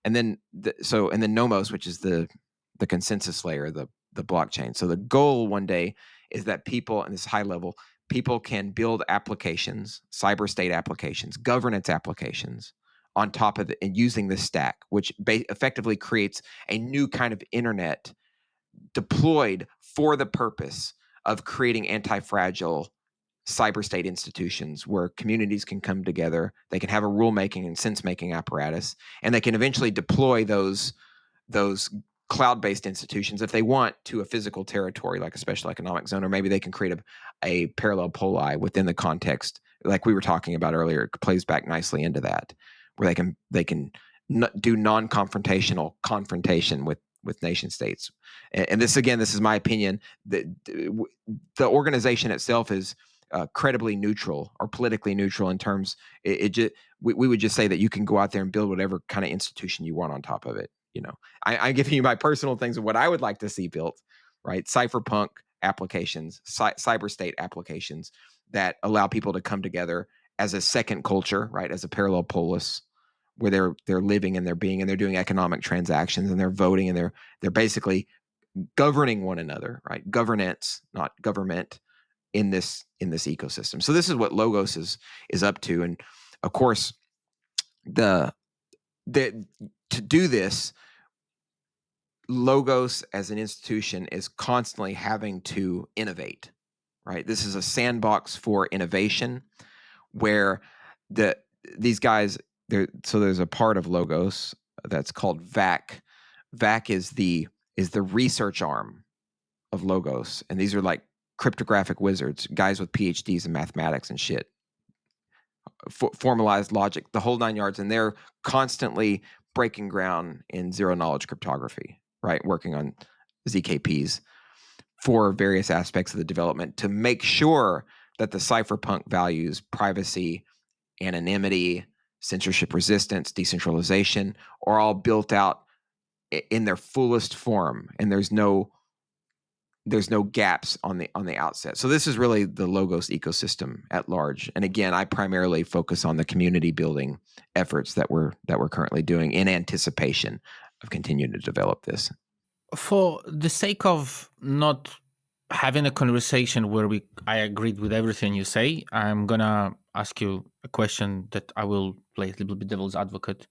And then Nomos, which is the consensus layer, the blockchain. So the goal one day is that people, and this high level, people can build applications, cyber state applications, governance applications on top of it, and using this stack, which effectively creates a new kind of internet deployed for the purpose of creating anti-fragile cyber state institutions where communities can come together, they can have a rulemaking and sense-making apparatus, and they can eventually deploy those cloud-based institutions if they want to a physical territory like a special economic zone, or maybe they can create a parallel poli within the context like we were talking about earlier. It plays back nicely into that, where they can do non-confrontational confrontation with nation states. And this is my opinion. The organization itself is credibly neutral or politically neutral in terms. We would just say that you can go out there and build whatever kind of institution you want on top of it. I'm giving you my personal things of what I would like to see built. Right, cypherpunk applications, cyber state applications that allow people to come together as a second culture, right, as a parallel polis, where they're living and they're being and they're doing economic transactions and they're voting and they're basically governing one another, right? Governance, not government, in this ecosystem. So this is what Logos is up to, and of course, to do this, Logos as an institution is constantly having to innovate, right? This is a sandbox for innovation where these guys. So there's a part of Logos that's called VAC. VAC is the research arm of Logos, and these are like cryptographic wizards, guys with PhDs in mathematics and shit, formalized logic, the whole 9 yards, and they're constantly breaking ground in zero knowledge cryptography, right? Working on ZKPs for various aspects of the development to make sure that the cypherpunk values, privacy, anonymity, censorship resistance, decentralization, are all built out in their fullest form, and there's no gaps on the outset. So this is really the Logos ecosystem at large. And again, I primarily focus on the community building efforts that we're currently doing in anticipation of continuing to develop this. For the sake of not having a conversation where I agreed with everything you say, I'm gonna ask you a question that I will play a little bit devil's advocate.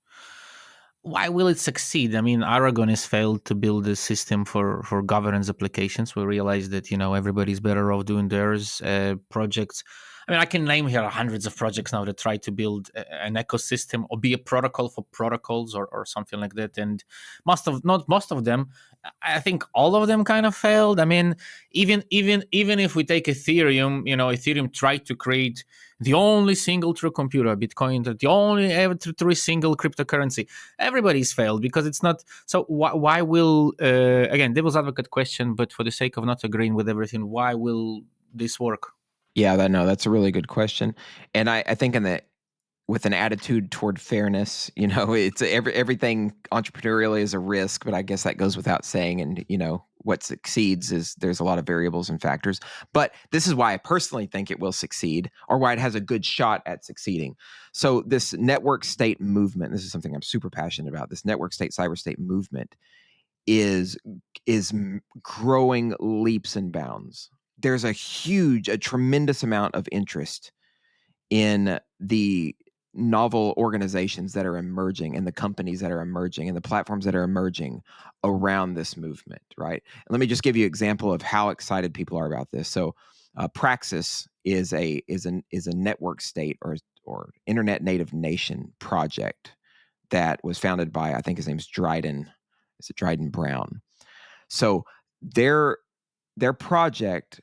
Why will it succeed? I mean, Aragon has failed to build a system for governance applications. We realize that everybody's better off doing theirs. Projects. I mean, I can name here hundreds of projects now that try to build an ecosystem or be a protocol for protocols or something like that. And not most of them, I think all of them kind of failed. I mean, even if we take Ethereum, Ethereum tried to create the only single true computer, Bitcoin, the only ever true single cryptocurrency. Everybody's failed because it's not. So why will, again, devil's advocate question, but for the sake of not agreeing with everything, why will this work? Yeah, that's a really good question. And I think with an attitude toward fairness, it's everything entrepreneurially is a risk, but I guess that goes without saying. And, what succeeds is there's a lot of variables and factors, but this is why I personally think it will succeed, or why it has a good shot at succeeding. So this network state movement, this is something I'm super passionate about. This network state, cyber state movement is growing leaps and bounds. There's a tremendous amount of interest in the novel organizations that are emerging, and the companies that are emerging, and the platforms that are emerging around this movement, right? And let me just give you an example of how excited people are about this. So Praxis is a network state or internet native nation project that was founded by, I think his name's Dryden. Is it Dryden Brown? So their project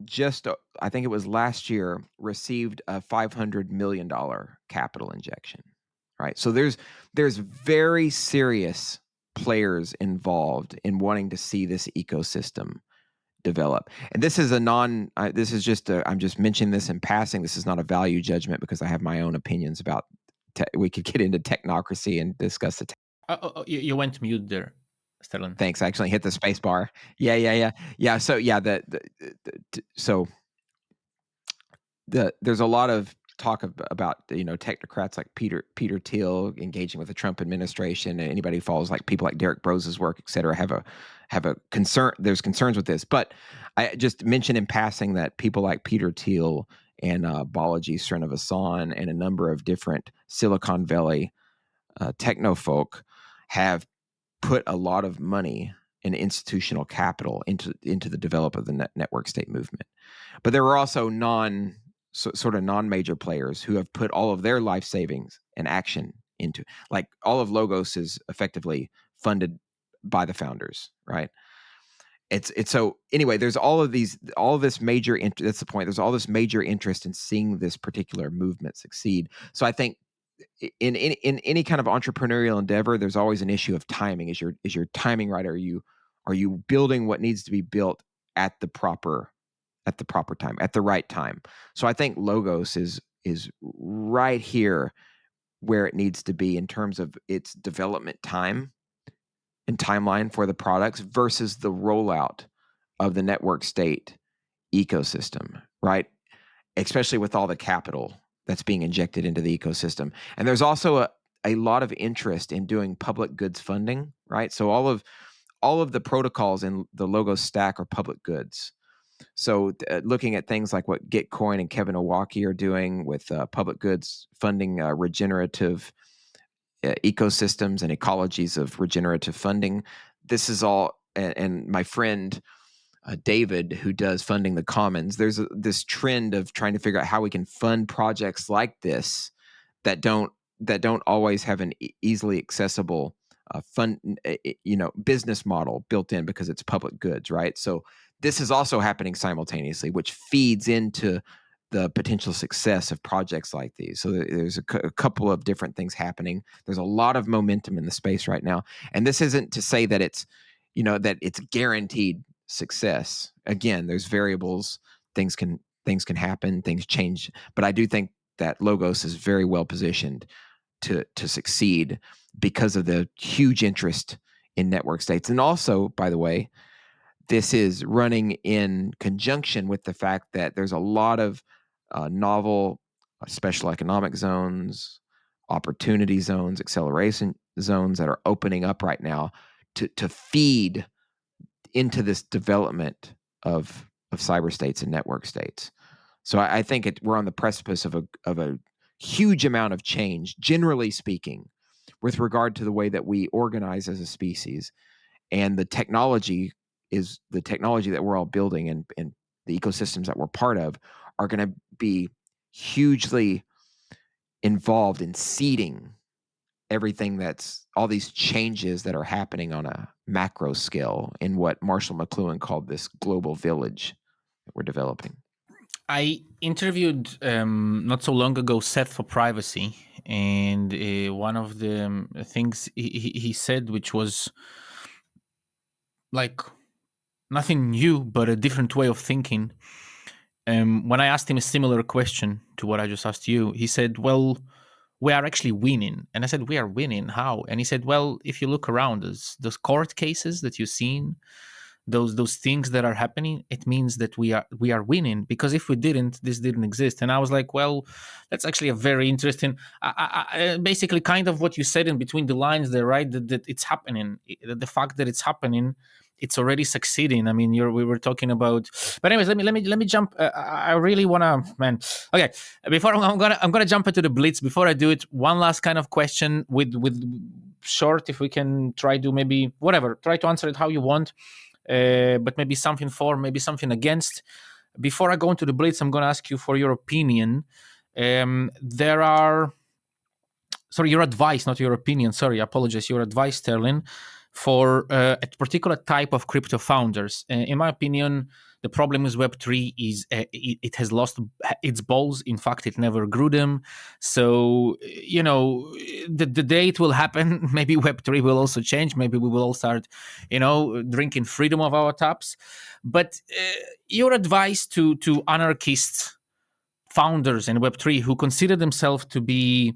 just, I think it was last year, received a $500 million capital injection, right? So there's very serious players involved in wanting to see this ecosystem develop. And this is I'm just mentioning this in passing. This is not a value judgment because I have my own opinions about, we could get into technocracy and discuss the you went mute there, Sterlin. Thanks. I actually hit the space bar. Yeah. So yeah, there's a lot of talk about technocrats like Peter Thiel engaging with the Trump administration, and anybody who follows like people like Derek Brose's work, et cetera, have a concern. There's concerns with this, but I just mentioned in passing that people like Peter Thiel and Balaji Srinivasan and a number of different Silicon Valley technofolk have put a lot of money and institutional capital into the development of the network state movement. But there were also sort of non-major players who have put all of their life savings and action into, like all of Logos is effectively funded by the founders, right? It's so anyway, there's all of this major that's the point. There's all this major interest in seeing this particular movement succeed. So I think in any kind of entrepreneurial endeavor, there's always an issue of timing. Is your timing right? Are you building what needs to be built at the proper time, at the right time? So I think Logos is right here where it needs to be in terms of its development time and timeline for the products versus the rollout of the network state ecosystem, right? Especially with all the capital that's being injected into the ecosystem. And there's also a lot of interest in doing public goods funding, right? So all of the protocols in the Logos stack are public goods. So looking at things like what Gitcoin and Kevin Owocki are doing with public goods funding regenerative ecosystems and ecologies of regenerative funding. This is all, and my friend David, who does funding the commons, there's this trend of trying to figure out how we can fund projects like this that don't always have an easily accessible business model built in because it's public goods, right? So this is also happening simultaneously, which feeds into the potential success of projects like these. So there's a couple of different things happening. There's a lot of momentum in the space right now, and this isn't to say that it's guaranteed success. Again, there's variables. Things can happen. Things change. But I do think that Logos is very well positioned to succeed because of the huge interest in network states. And also, by the way, this is running in conjunction with the fact that there's a lot of novel special economic zones, opportunity zones, acceleration zones that are opening up right now to feed into this development of cyber states and network states. So I think we're on the precipice of a huge amount of change, generally speaking, with regard to the way that we organize as a species. And the technology that we're all building and the ecosystems that we're part of are going to be hugely involved in seeding everything that's all these changes that are happening on a macro scale in what Marshall McLuhan called this global village that we're developing. I interviewed not so long ago Seth for Privacy, and one of the things he said, which was like nothing new, but a different way of thinking. When I asked him a similar question to what I just asked you, he said, well, we are actually winning. And I said, we are winning? How? And he said, well, if you look around us, those court cases that you've seen, those things that are happening, it means that we are winning, because if we didn't, this didn't exist. And I was like, well, that's actually a very interesting, basically kind of what you said in between the lines there, right? That it's happening. The fact that it's happening, it's already succeeding. I mean, we were talking about, but anyways, let me jump. I really wanna, man. Okay, before I'm gonna jump into the Blitz. Before I do it, one last kind of question with short, if we can try to maybe whatever, try to answer it how you want, but maybe something for, maybe something against. Before I go into the Blitz, I'm gonna ask you for your opinion. There are. Sorry, your advice, not your opinion. Sorry, I apologize. Your advice, Sterlin, for a particular type of crypto founders. In my opinion, the problem with Web3 is it has lost its balls. In fact, it never grew them. So, the day it will happen, maybe Web3 will also change. Maybe we will all start, drinking freedom of our taps. But your advice to anarchist founders in Web3 who consider themselves to be,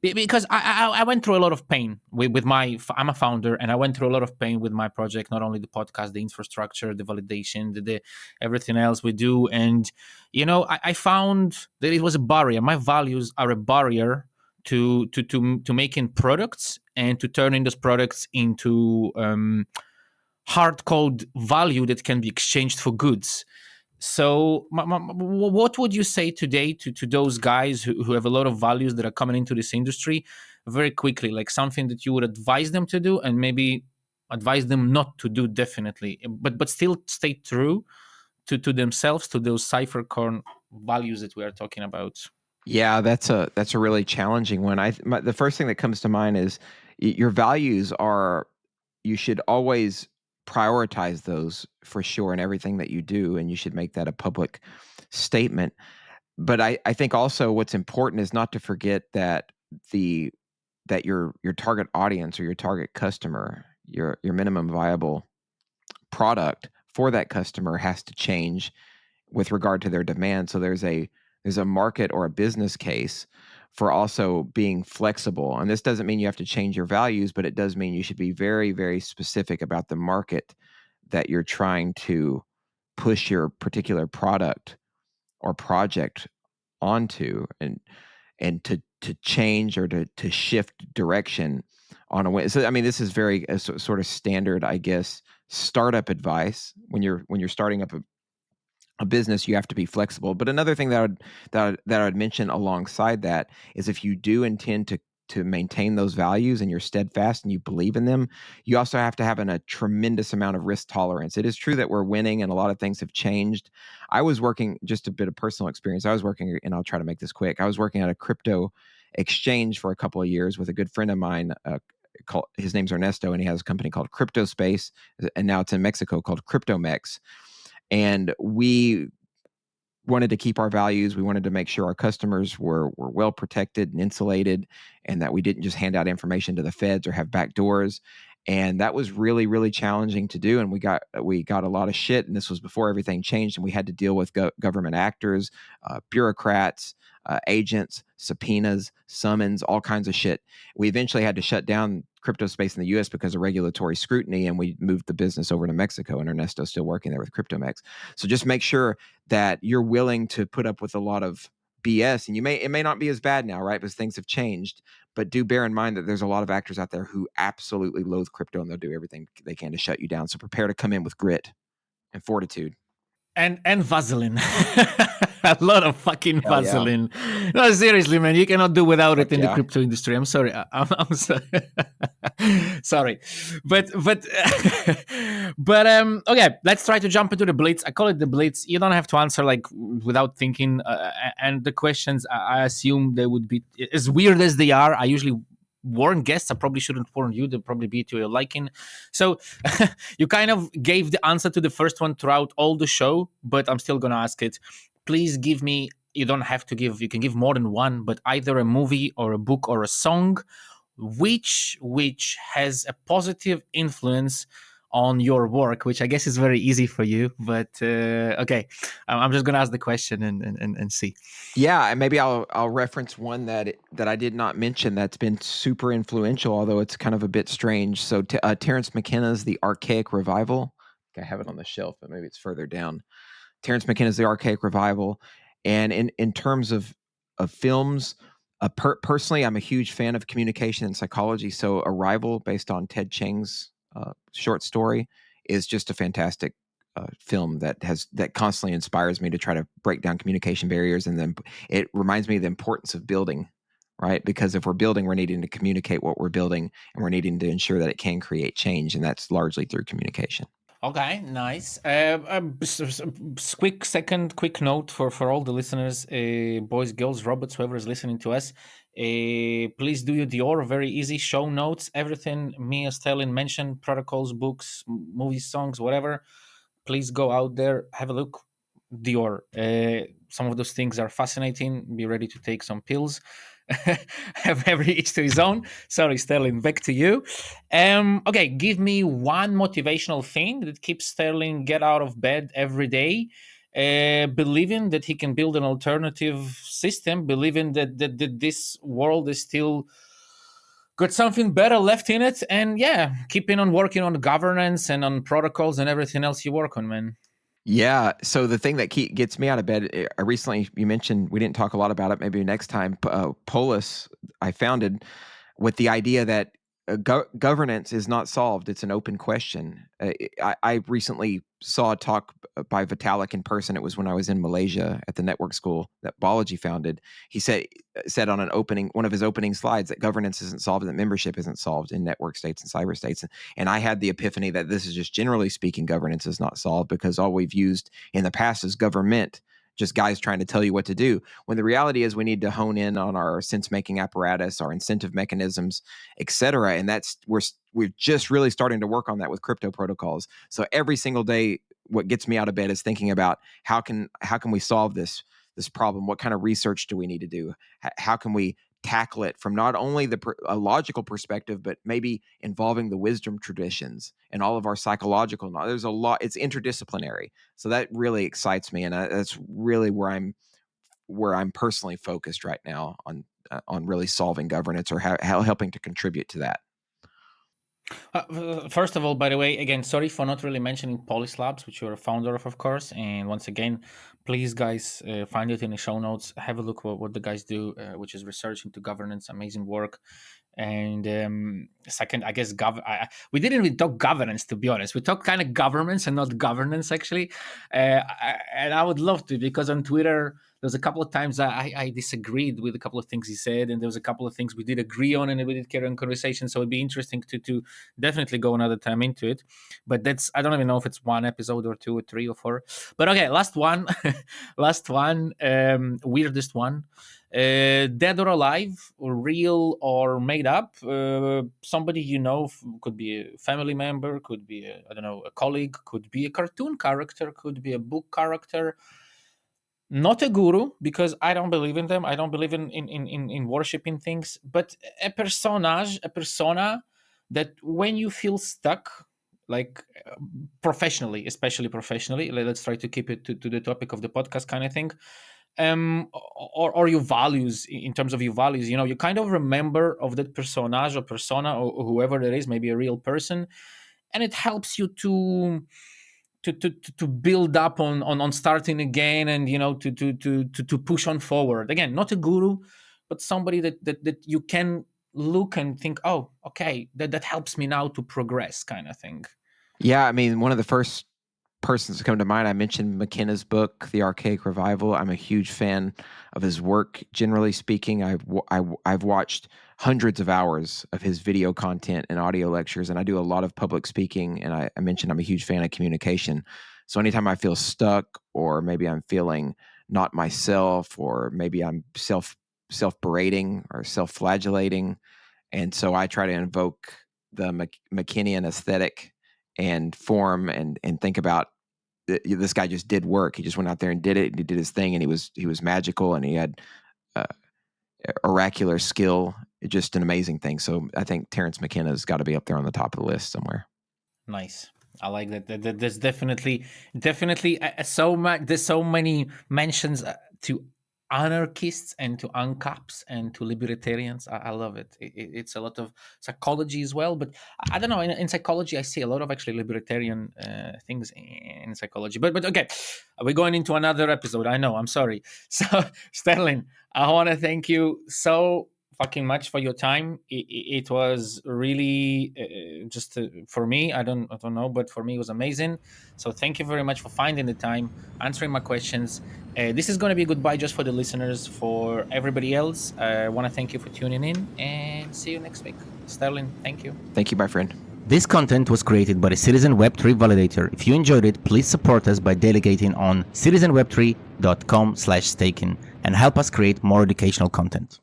because I went through a lot of pain with my, I'm a founder, and I went through a lot of pain with my project, not only the podcast, the infrastructure, the validation, the everything else we do. And, I found that it was a barrier. My values are a barrier to making products and to turning those products into hard code value that can be exchanged for goods. So, what would you say today to those guys who have a lot of values that are coming into this industry very quickly, like something that you would advise them to do and maybe advise them not to do, definitely, but still stay true to themselves, to those Cypherpunk values that we are talking about? Yeah, that's a really challenging one. The first thing that comes to mind is your values are, you should always prioritize those for sure in everything that you do, and you should make that a public statement. But I think also what's important is not to forget that your target audience or your target customer, your minimum viable product for that customer has to change with regard to their demand. So there's a market or a business case for also being flexible. And this doesn't mean you have to change your values, but it does mean you should be very, very specific about the market that you're trying to push your particular product or project onto, and to change or to shift direction on a way. So I mean, this is very sort of standard, I guess, startup advice. When you're starting up a business, you have to be flexible. But another thing that I'd mention alongside that is, if you do intend to maintain those values and you're steadfast and you believe in them, you also have to have a tremendous amount of risk tolerance. It is true that we're winning and a lot of things have changed. I was working, just a bit of personal experience, I was working, and I'll try to make this quick, I was working at a crypto exchange for a couple of years with a good friend of mine. His name's Ernesto, and he has a company called Crypto Space, and now it's in Mexico, called CryptoMex. And we wanted to keep our values. We wanted to make sure our customers were well protected and insulated, and that we didn't just hand out information to the feds or have back doors. And that was really, really challenging to do. And we got a lot of shit. And this was before everything changed, and we had to deal with government actors, bureaucrats, agents, subpoenas, summons, all kinds of shit. We eventually had to shut down crypto space in the US because of regulatory scrutiny, and we moved the business over to Mexico, and Ernesto's still working there with CryptoMex. So just make sure that you're willing to put up with a lot of BS, and it may not be as bad now, right? Because things have changed, but do bear in mind that there's a lot of actors out there who absolutely loathe crypto, and they'll do everything they can to shut you down. So prepare to come in with grit and fortitude. And Vaseline. A lot of fucking Vaseline. Yeah. No, seriously, man, you cannot do without it in the crypto industry. I'm sorry. I'm sorry. Sorry. But okay, let's try to jump into the Blitz. I call it the Blitz. You don't have to answer like without thinking. And the questions, I assume they would be as weird as they are. I usually warn guests. I probably shouldn't warn you. They'll probably be to your liking. So you kind of gave the answer to the first one throughout all the show, but I'm still going to ask it. Please give me, you don't have to give, you can give more than one, but either a movie or a book or a song, which has a positive influence on your work, which I guess is very easy for you, but okay, I'm just gonna ask the question and see. Yeah, and maybe I'll reference one that I did not mention that's been super influential, although it's kind of a bit strange. So Terence McKenna's The Archaic Revival. I have it on the shelf, but maybe it's further down. Terence McKenna's The Archaic Revival. And in terms of films, personally, I'm a huge fan of communication and psychology. So Arrival, based on Ted Chiang's short story, is just a fantastic film that constantly inspires me to try to break down communication barriers, and then it reminds me of the importance of building, right? Because if we're building, we're needing to communicate what we're building, and we're needing to ensure that it can create change, and that's largely through communication. Okay, nice. Quick note for all the listeners, boys, girls, robots, whoever is listening to us. Please do your Dior. Very easy. Show notes, everything me as Sterlin mentioned, protocols, books, movies, songs, whatever. Please go out there, have a look. Dior. Some of those things are fascinating. Be ready to take some pills. Have every each to his own. Sorry, Sterling, back to you. Okay, give me one motivational thing that keeps Sterling get out of bed every day, believing that he can build an alternative system, believing that this world is still got something better left in it, and yeah, keeping on working on governance and on protocols and everything else you work on, man. Yeah. So the thing that gets me out of bed, recently you mentioned, we didn't talk a lot about it. Maybe next time, Polis, I founded with the idea that governance is not solved. It's an open question. I recently saw a talk by Vitalik in person. It was when I was in Malaysia at the network school that Balaji founded. He said on one of his opening slides, that governance isn't solved and that membership isn't solved in network states and cyber states. And I had the epiphany that this is just, generally speaking, governance is not solved, because all we've used in the past is government, just guys trying to tell you what to do, when the reality is we need to hone in on our sense-making apparatus, our incentive mechanisms, et cetera. And we're just really starting to work on that with crypto protocols. So every single day, what gets me out of bed is thinking about how can we solve this problem? What kind of research do we need to do? How can we tackle it from not only a logical perspective, but maybe involving the wisdom traditions and all of our psychological knowledge. There's a lot, it's interdisciplinary. So that really excites me. And that's really where I'm personally focused right now on really solving governance, or how helping to contribute to that. First of all, by the way, again, sorry for not really mentioning Polis Labs, which you're a founder of course. And once again, please, guys, find it in the show notes. Have a look what the guys do, which is research into governance, amazing work. And second, I guess we didn't really talk governance, to be honest. We talked kind of governments and not governance, actually. And I would love to, because on Twitter, there's a couple of times I disagreed with a couple of things he said, and there was a couple of things we did agree on, and we did carry on conversation. So it'd be interesting to definitely go another time into it. But I don't even know if it's one episode or two or three or four. But okay, last one, weirdest one. Dead or alive, or real or made up, somebody could be a family member, could be a colleague, could be a cartoon character, could be a book character. Not a guru, because I don't believe in them. I don't believe in worshiping things, but a persona that when you feel stuck, like professionally, especially professionally, let's try to keep it to the topic of the podcast kind of thing, or your values, in terms of your values, you kind of remember of that persona or whoever it is, maybe a real person, and it helps you to build up on starting again, and to push on forward again. Not a guru, but somebody that you can look and think, oh, okay, that helps me now to progress, kind of thing. Yeah, I mean, one of the first persons to come to mind, I mentioned McKenna's book, The Archaic Revival. I'm a huge fan of his work. Generally speaking, I've watched hundreds of hours of his video content and audio lectures, and I do a lot of public speaking. And I mentioned I'm a huge fan of communication. So anytime I feel stuck, or maybe I'm feeling not myself, or maybe I'm self-berating or self-flagellating, and so I try to invoke the McKinney aesthetic and form, and think about, this guy just did work. He just went out there and did it. And he did his thing, and he was magical, and he had oracular skill. Just an amazing thing. So I think Terrence McKenna's got to be up there on the top of the list somewhere. Nice. I like that. There's definitely so much. There's so many mentions to anarchists and to UNCAPs and to libertarians. I love it. It's a lot of psychology as well, but I don't know. In psychology, I see a lot of actually libertarian things in psychology. But okay, we're going into another episode. I know. I'm sorry. So Sterling, I want to thank you so fucking much for your time. It was really just for me, I don't know, but for me it was amazing. So thank you very much for finding the time, answering my questions. This is going to be a goodbye just for the listeners. For everybody else, I want to thank you for tuning in, and see you next week. Sterlin, thank you. Thank you, my friend. This content was created by the Citizen Web3 Validator. If you enjoyed it, please support us by delegating on citizenweb3.com/staking and help us create more educational content.